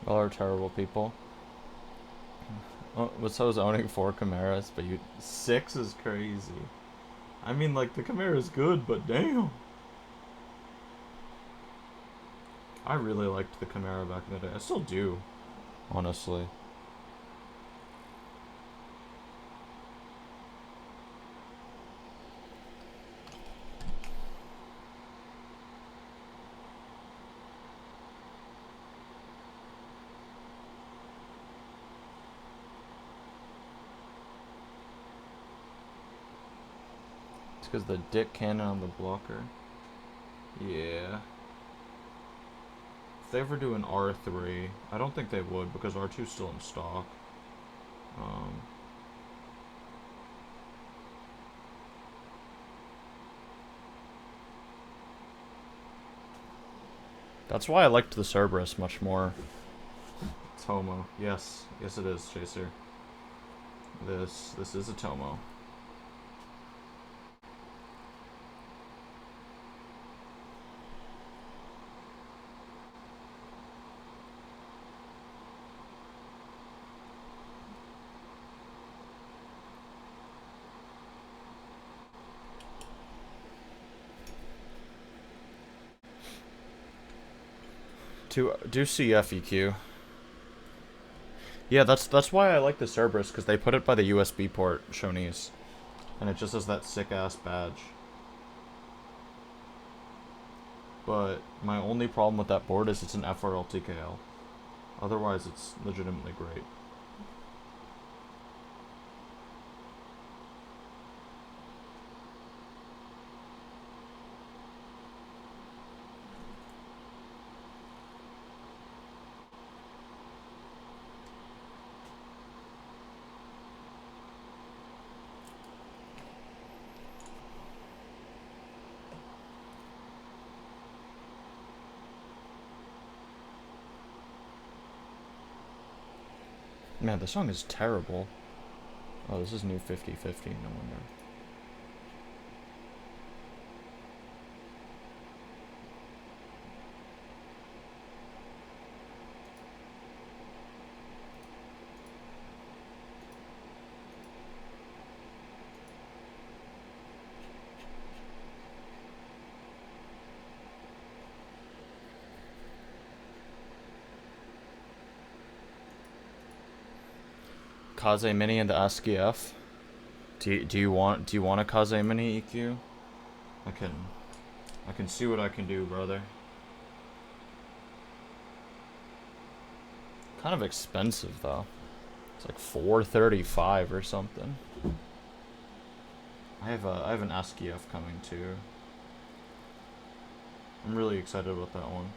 All are terrible people. Oh, what's I was owning 4 Camaras, but you 6 is crazy. I mean, like, the Camara's good, but damn. I really liked the Camara back in the day. I still do, honestly. It's because the dick cannon on the blocker. Yeah. If they ever do an R3, I don't think they would because R2's still in stock. Um, that's why I liked the Cerberus much more. Tomo. Yes. Yes it is, Chaser. This is a Tomo. Do CFEQ. Yeah, that's why I like the Cerberus, because they put it by the USB port, Shonese. And it just has that sick-ass badge. But my only problem with that board is it's an FRL TKL. Otherwise, it's legitimately great. Man, the song is terrible. Oh, this is new 50/50, no wonder. Kaze Mini and the ASCII F. Do you want a Kaze Mini EQ? I can see what I can do, brother. Kind of expensive though. It's like $435 or something. I have an ASCII F coming too. I'm really excited about that one.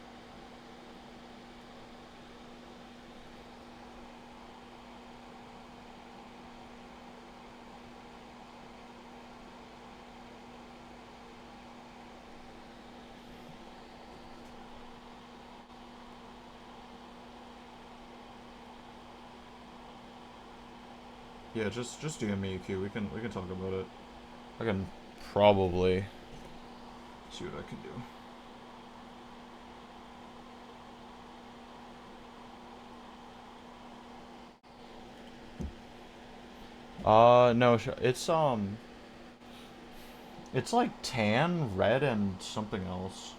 Yeah, just DM me EQ. We can talk about it. I can probably see what I can do. No, it's like tan, red, and something else.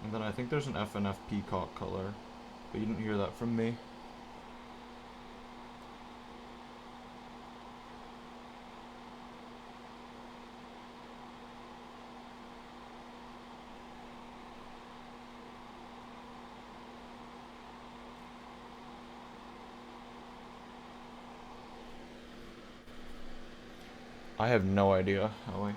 And then I think there's an FNF peacock color, but you didn't hear that from me. I have no idea, Ellie.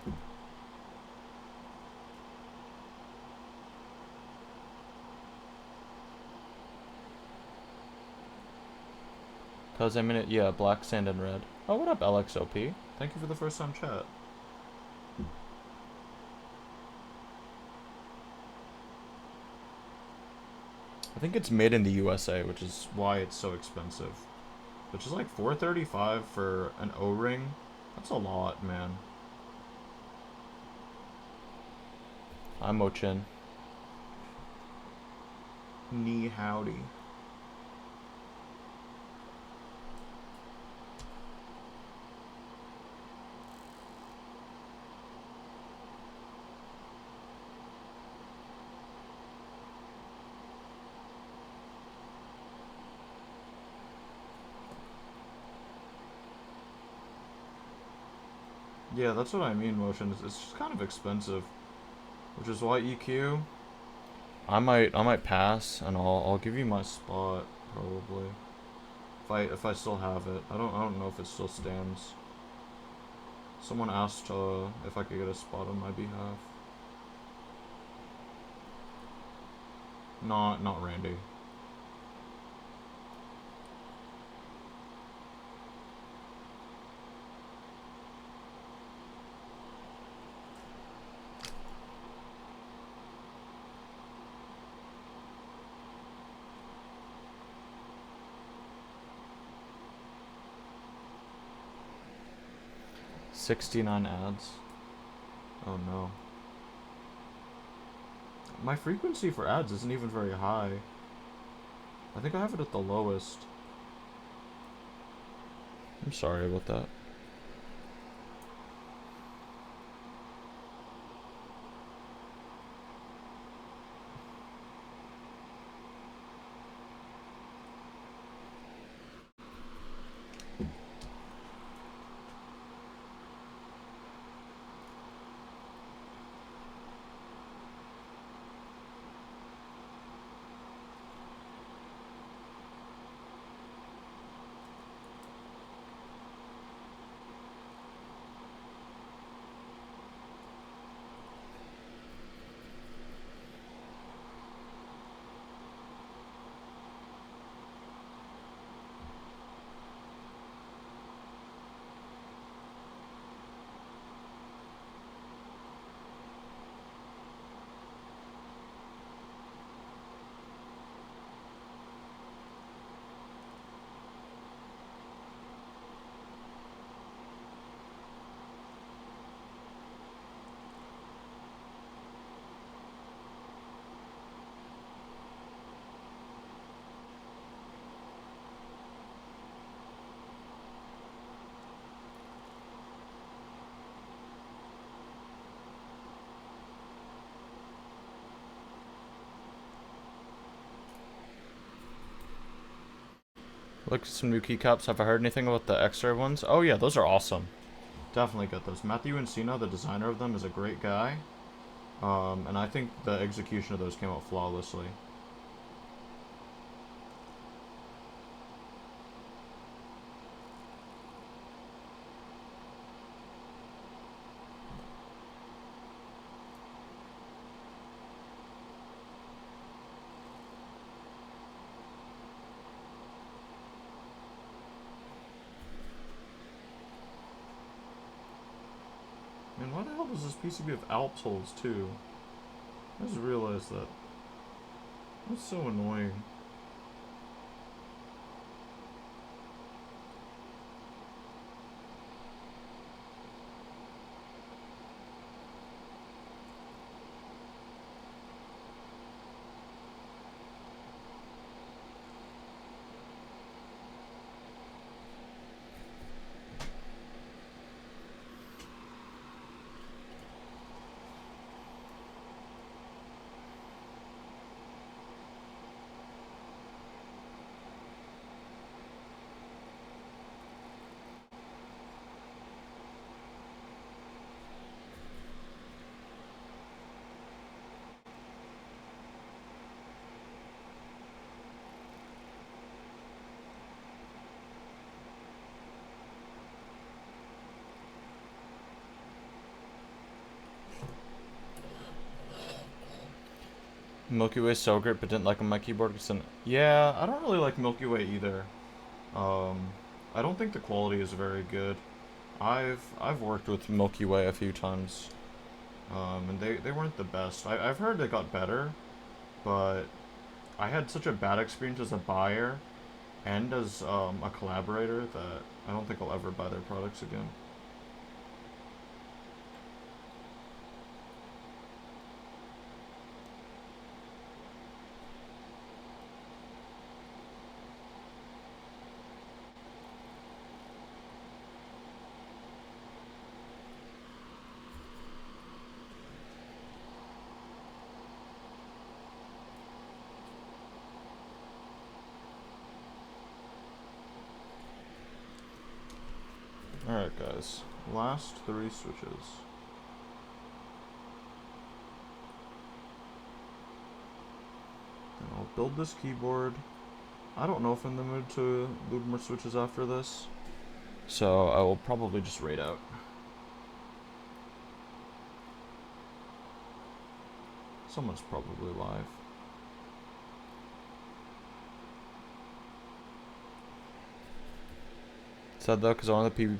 Cause I'm in it, yeah, black, sand, and red. Oh, what up, LXOP? Thank you for the first time chat. I think it's made in the USA, which is why it's so expensive. Which is like $435 for an O-ring. That's a lot, man. I'm Mochin. Knee howdy. Yeah, that's what I mean, motion. It's just kind of expensive. Which is why EQ. I might pass and I'll give you my spot probably. If I still have it. I don't know if it still stands. Someone asked if I could get a spot on my behalf. Not Randy. $69 ads. Oh no. My frequency for ads isn't even very high. I think I have it at the lowest. I'm sorry about that. Look at some new keycaps. Have I heard anything about the X-ray ones? Oh yeah, those are awesome. Definitely get those. Matthew Encino, the designer of them, is a great guy. And I think the execution of those came out flawlessly. Man, why the hell does this PCB have Alps holes too? I just realized that. That's so annoying. Milky Way's so great, but didn't like on my keyboard. Yeah, I don't really like Milky Way either. Um, I don't think the quality is very good. I've worked with Milky Way a few times, and they weren't the best. I've heard they got better, but I had such a bad experience as a buyer and as a collaborator that I don't think I'll ever buy their products again. guys. Last 3 switches. And I'll build this keyboard. I don't know if I'm in the mood to load more switches after this. So I will probably just raid out. Someone's probably live. Said that because I want the PvP.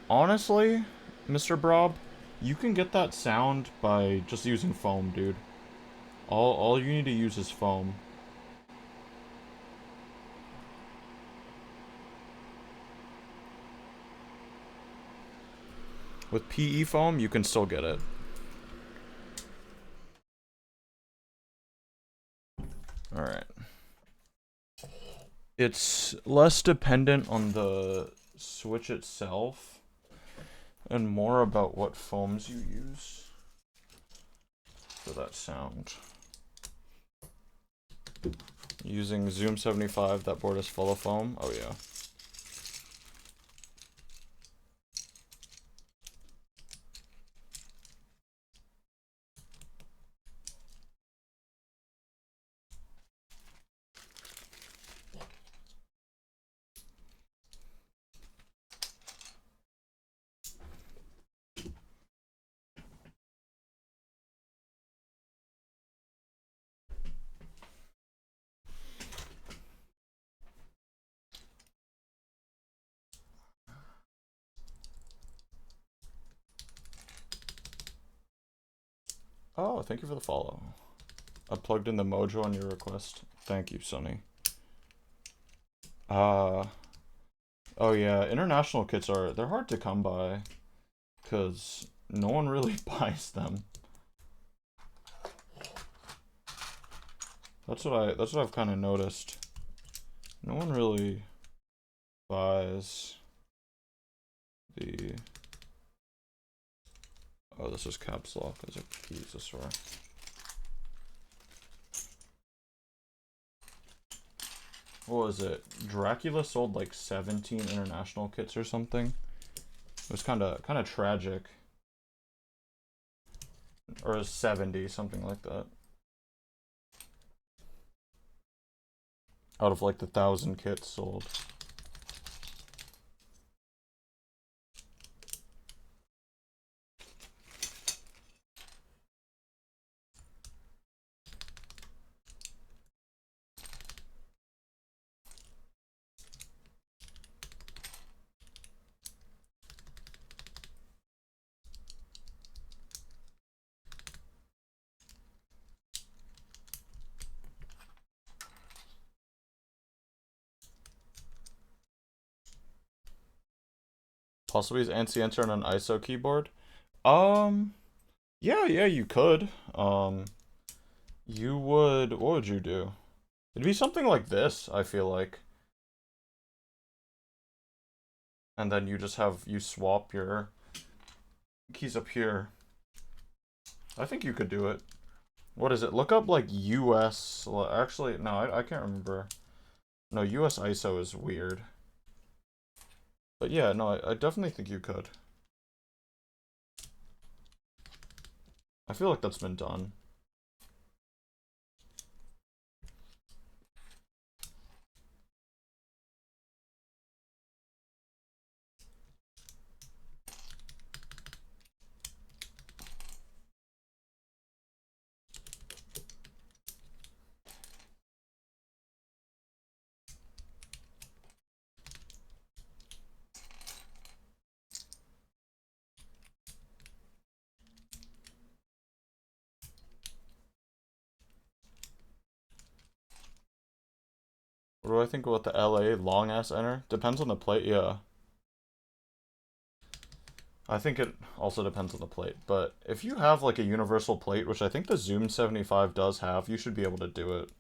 Honestly, Mr. Brob, you can get that sound by just using foam, dude. All you need to use is foam. With PE foam, you can still get it. Alright. It's less dependent on the switch itself and more about what foams you use for that sound. Using Zoom 75, that board is full of foam. Oh yeah. Oh, thank you for the follow. I plugged in the mojo on your request. Thank you, Sonny. Oh yeah, international kits they're hard to come by, cause no one really buys them. That's what I've kind of noticed. No one really buys the. Oh, this is caps lock. As a use this for. What was it? Dracula sold like 17 international kits or something. It was kind of tragic. Or 70, something like that. Out of like the 1,000 kits sold. Possibly is ANSI enter on an ISO keyboard. Yeah, you could. You would. What would you do? It'd be something like this, I feel like. And then you swap your keys up here. I think you could do it. What is it? Look up like US. Actually, no, I can't remember. No, US ISO is weird. But yeah, no, I definitely think you could. I feel like that's been done. What do I think about the LA long ass enter? Depends on the plate, yeah. I think it also depends on the plate, but if you have like a universal plate, which I think the Zoom 75 does have, you should be able to do it.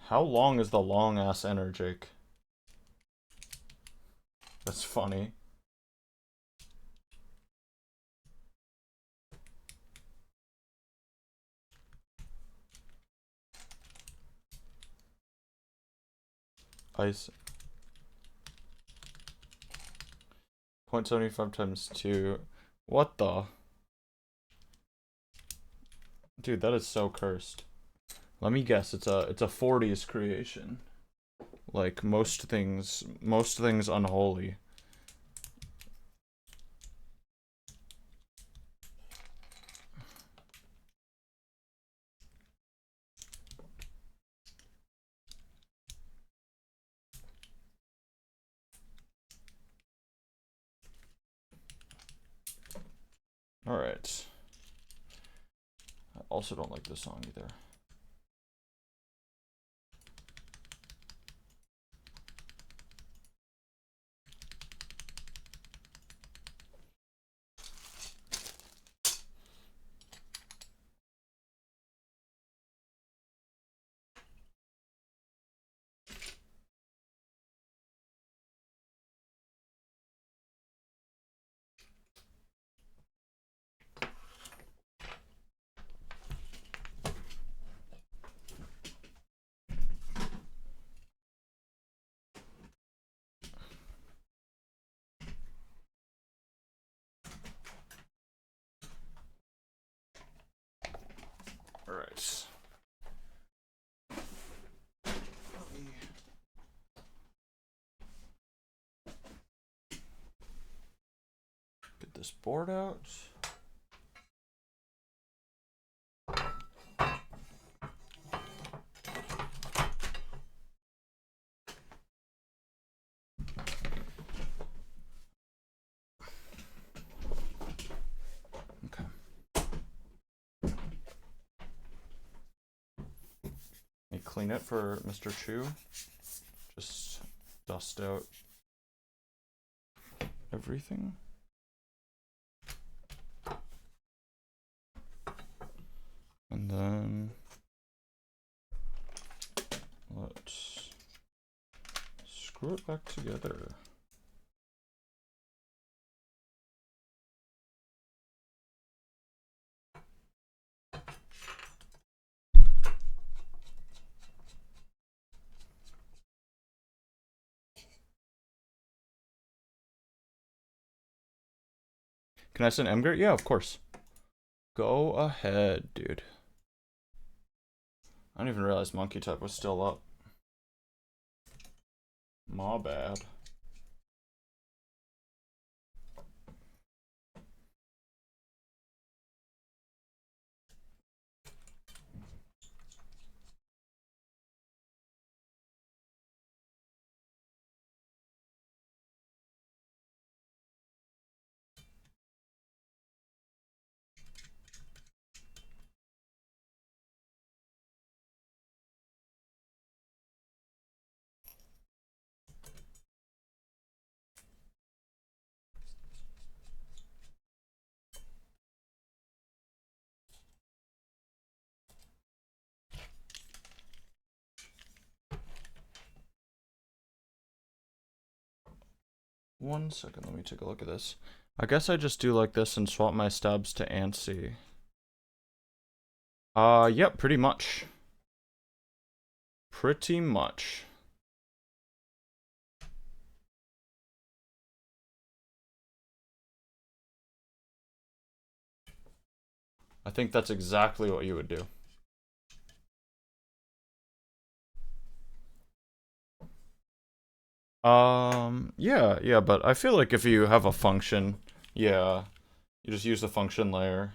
How long is the long ass enter, Jake? That's funny. Ice. 0.75 times 2. What the? Dude, that is so cursed. Let me guess, it's a 40s creation. Like most things unholy. Alright. I also don't like this song either. Alright. Get this board out. Okay. Let me clean it for Mr. Chu. Just dust out everything. And then let's screw it back together. Can I send Emger? Yeah, of course. Go ahead, dude. I didn't even realize Monkey Type was still up. My bad. One second, let me take a look at this. I guess I just do like this and swap my stabs to ANSI. Yep, pretty much. Pretty much. I think that's exactly what you would do. Yeah, but I feel like if you have a function, yeah, you just use the function layer.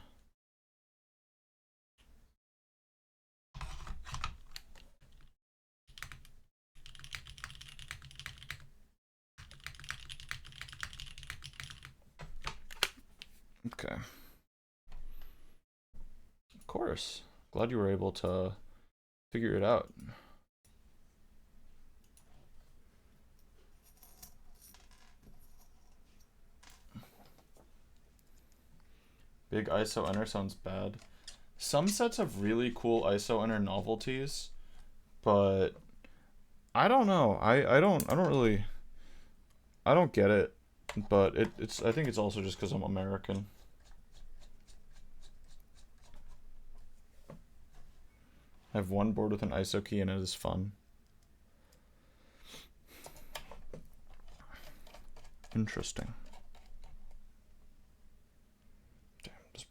Okay. Of course. Glad you were able to figure it out. Big ISO enter sounds bad. Some sets have really cool ISO enter novelties, but I don't know. I don't really I don't get it, but it's I think it's also just because I'm American. I have one board with an ISO key and it is fun. Interesting.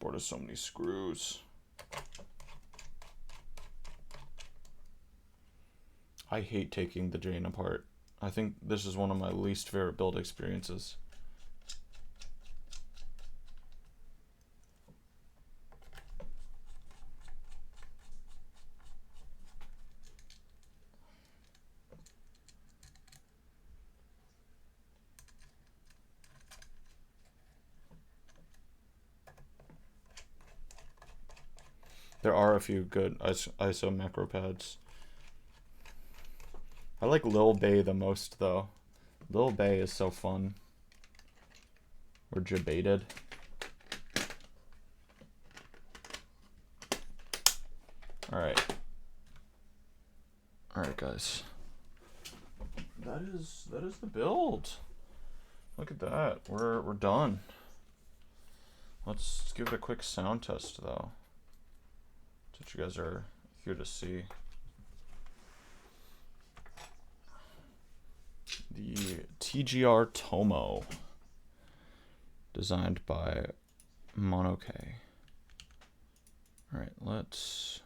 board has so many screws. I hate taking the Jane apart. I think this is one of my least favorite build experiences. There are a few good ISO macro pads. I like Lil Bay the most, though. Lil Bay is so fun. Or Jabated. Alright. Alright, guys. That is the build. Look at that. We're done. Let's give it a quick sound test, though. That's what you guys are here to see. The TGR Tomo, designed by Monoke. All right, let's.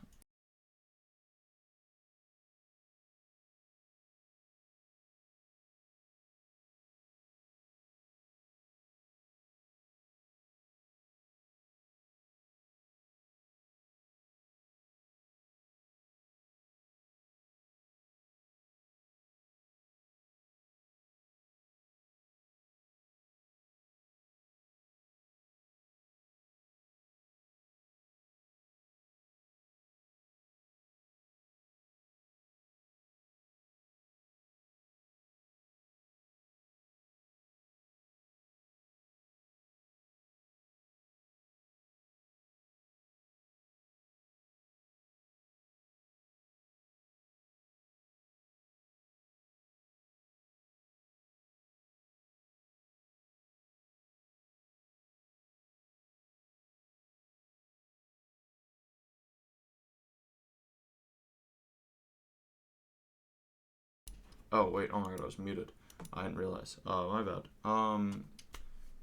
Oh wait, oh my god, I was muted. I didn't realize. My bad.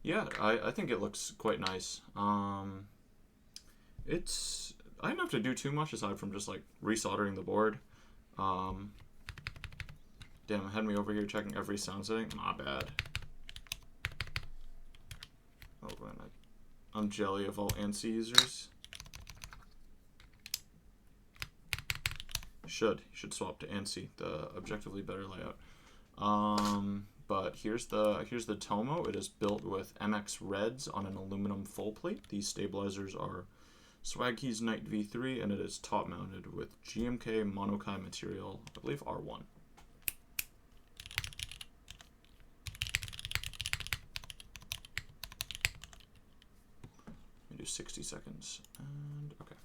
Yeah, I think it looks quite nice. It's I didn't have to do too much aside from just like resoldering the board. Damn, it had me over here checking every sound setting. Not bad. Oh man, I'm jelly of all ANSI users. You should swap to ANSI, the objectively better layout. But here's the Tomo. It is built with MX Reds on an aluminum full plate. These stabilizers are Swagkeys Knight V3, and it is top mounted with GMK Monokai material, I believe R1. Let me do 60 seconds, and okay.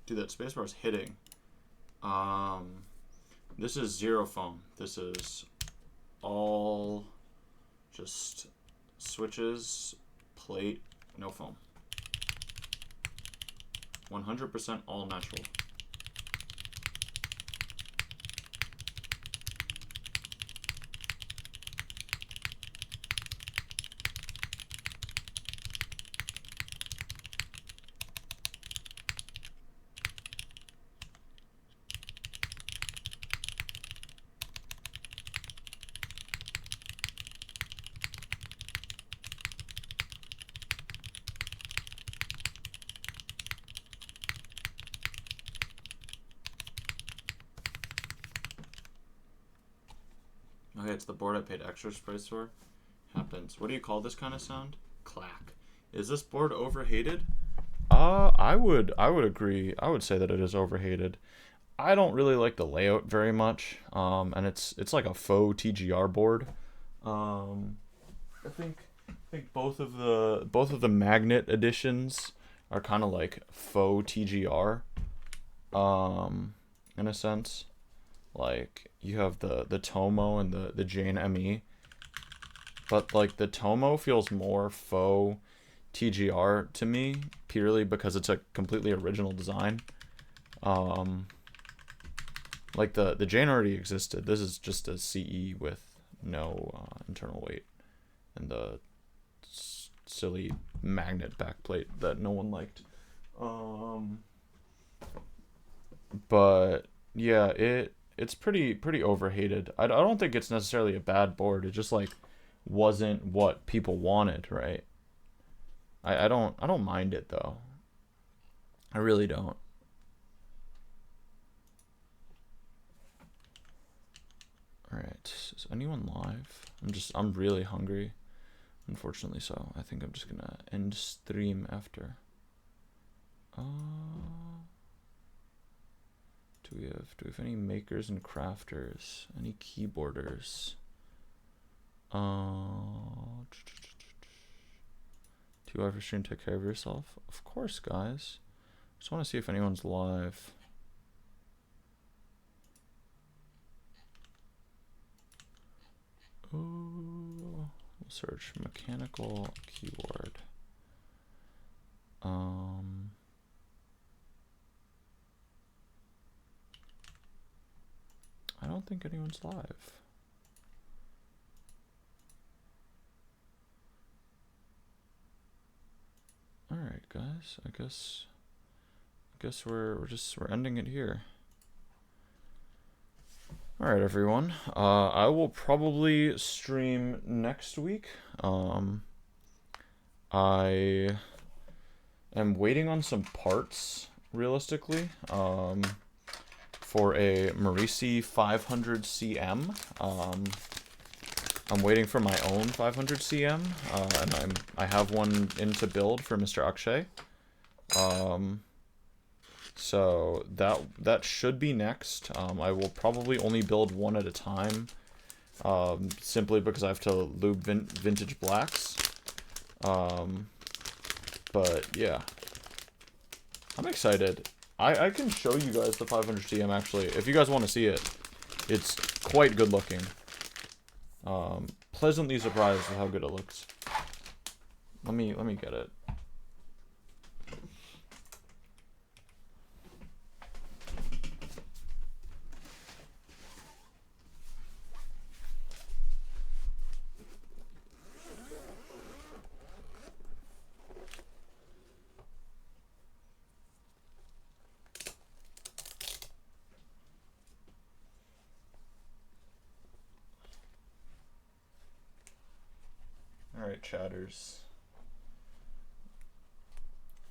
Dude, that spacebar is hitting. This is zero foam. This is all just switches, plate, no foam. 100% all natural. It's the board I paid extra price for. Happens. What do you call this kind of sound? Clack. Is this board overhated? I would agree. I would say that it is overhated. I don't really like the layout very much. And it's like a faux TGR board. I think both of the magnet editions are kind of like faux TGR. In a sense. Like you have the Tomo and the Jane ME. But like the Tomo feels more faux TGR to me, purely because it's a completely original design. Like the Jane already existed. This is just a CE with no internal weight and the silly magnet backplate that no one liked. But yeah, it's pretty overhated. I don't think it's necessarily a bad board. It just like wasn't what people wanted, right? I don't mind it though. I really don't. Alright, is anyone live? I'm really hungry. Unfortunately so. I think I'm just gonna end stream after. Do we have any makers and crafters? Any keyboarders? Do you ever stream? Take care of yourself? Of course, guys. Just want to see if anyone's live. Oh, we'll search mechanical keyboard. I don't think anyone's live. All right, guys. I guess we're ending it here. All right, everyone. I will probably stream next week. I am waiting on some parts, realistically, for a Marisi 500 CM. I'm waiting for my own 500 CM, and I have one in to build for Mr. Akshay. So that should be next. I will probably only build one at a time, simply because I have to lube vintage blacks. But yeah, I'm excited. I can show you guys the 500 CM actually, if you guys want to see it. It's quite good looking. Pleasantly surprised with how good it looks. Let me get it. Alright, chatters.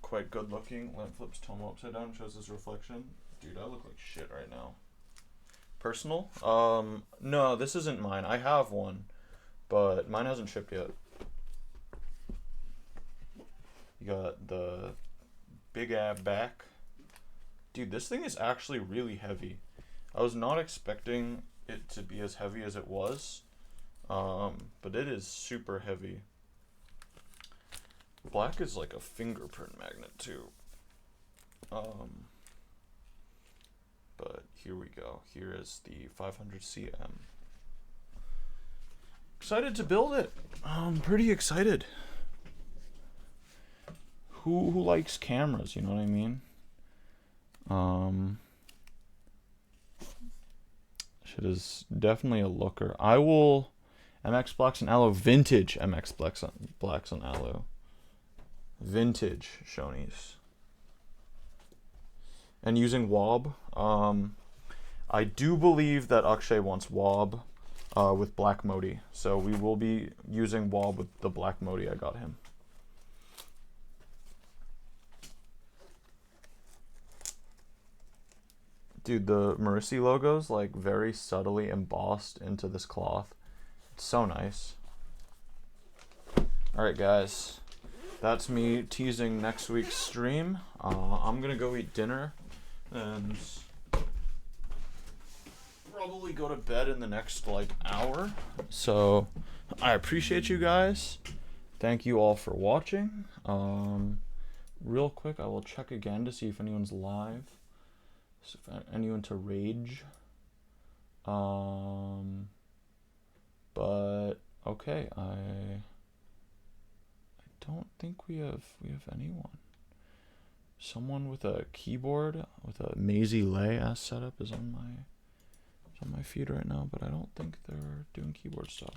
Quite good looking. Lamp flips Tomo upside down, shows his reflection. Dude, I look like shit right now. Personal? No, this isn't mine. I have one, but mine hasn't shipped yet. You got the big ab back. Dude, this thing is actually really heavy. I was not expecting it to be as heavy as it was. But it is super heavy. Black is like a fingerprint magnet too. But here we go. Here is the 500 CM. Excited to build it. I'm pretty excited. Who likes cameras, you know what I mean? Shit is definitely a looker. I will MX Blacks and Aloe. Vintage MX Blacks and Aloe. Vintage Shoney's. And using WOB. I do believe that Akshay wants WOB with Black Modi. So we will be using WOB with the Black Modi I got him. Dude, the Marisi logo's like very subtly embossed into this cloth. So nice. Alright, guys. That's me teasing next week's stream. I'm gonna go eat dinner and probably go to bed in the next like hour. So I appreciate you guys. Thank you all for watching. Real quick, I will check again to see if anyone's live. So if anyone to rage. But okay, I don't think we have anyone. Someone with a keyboard with a Maisie Lay-ass setup is on my feed right now, but I don't think they're doing keyboard stuff.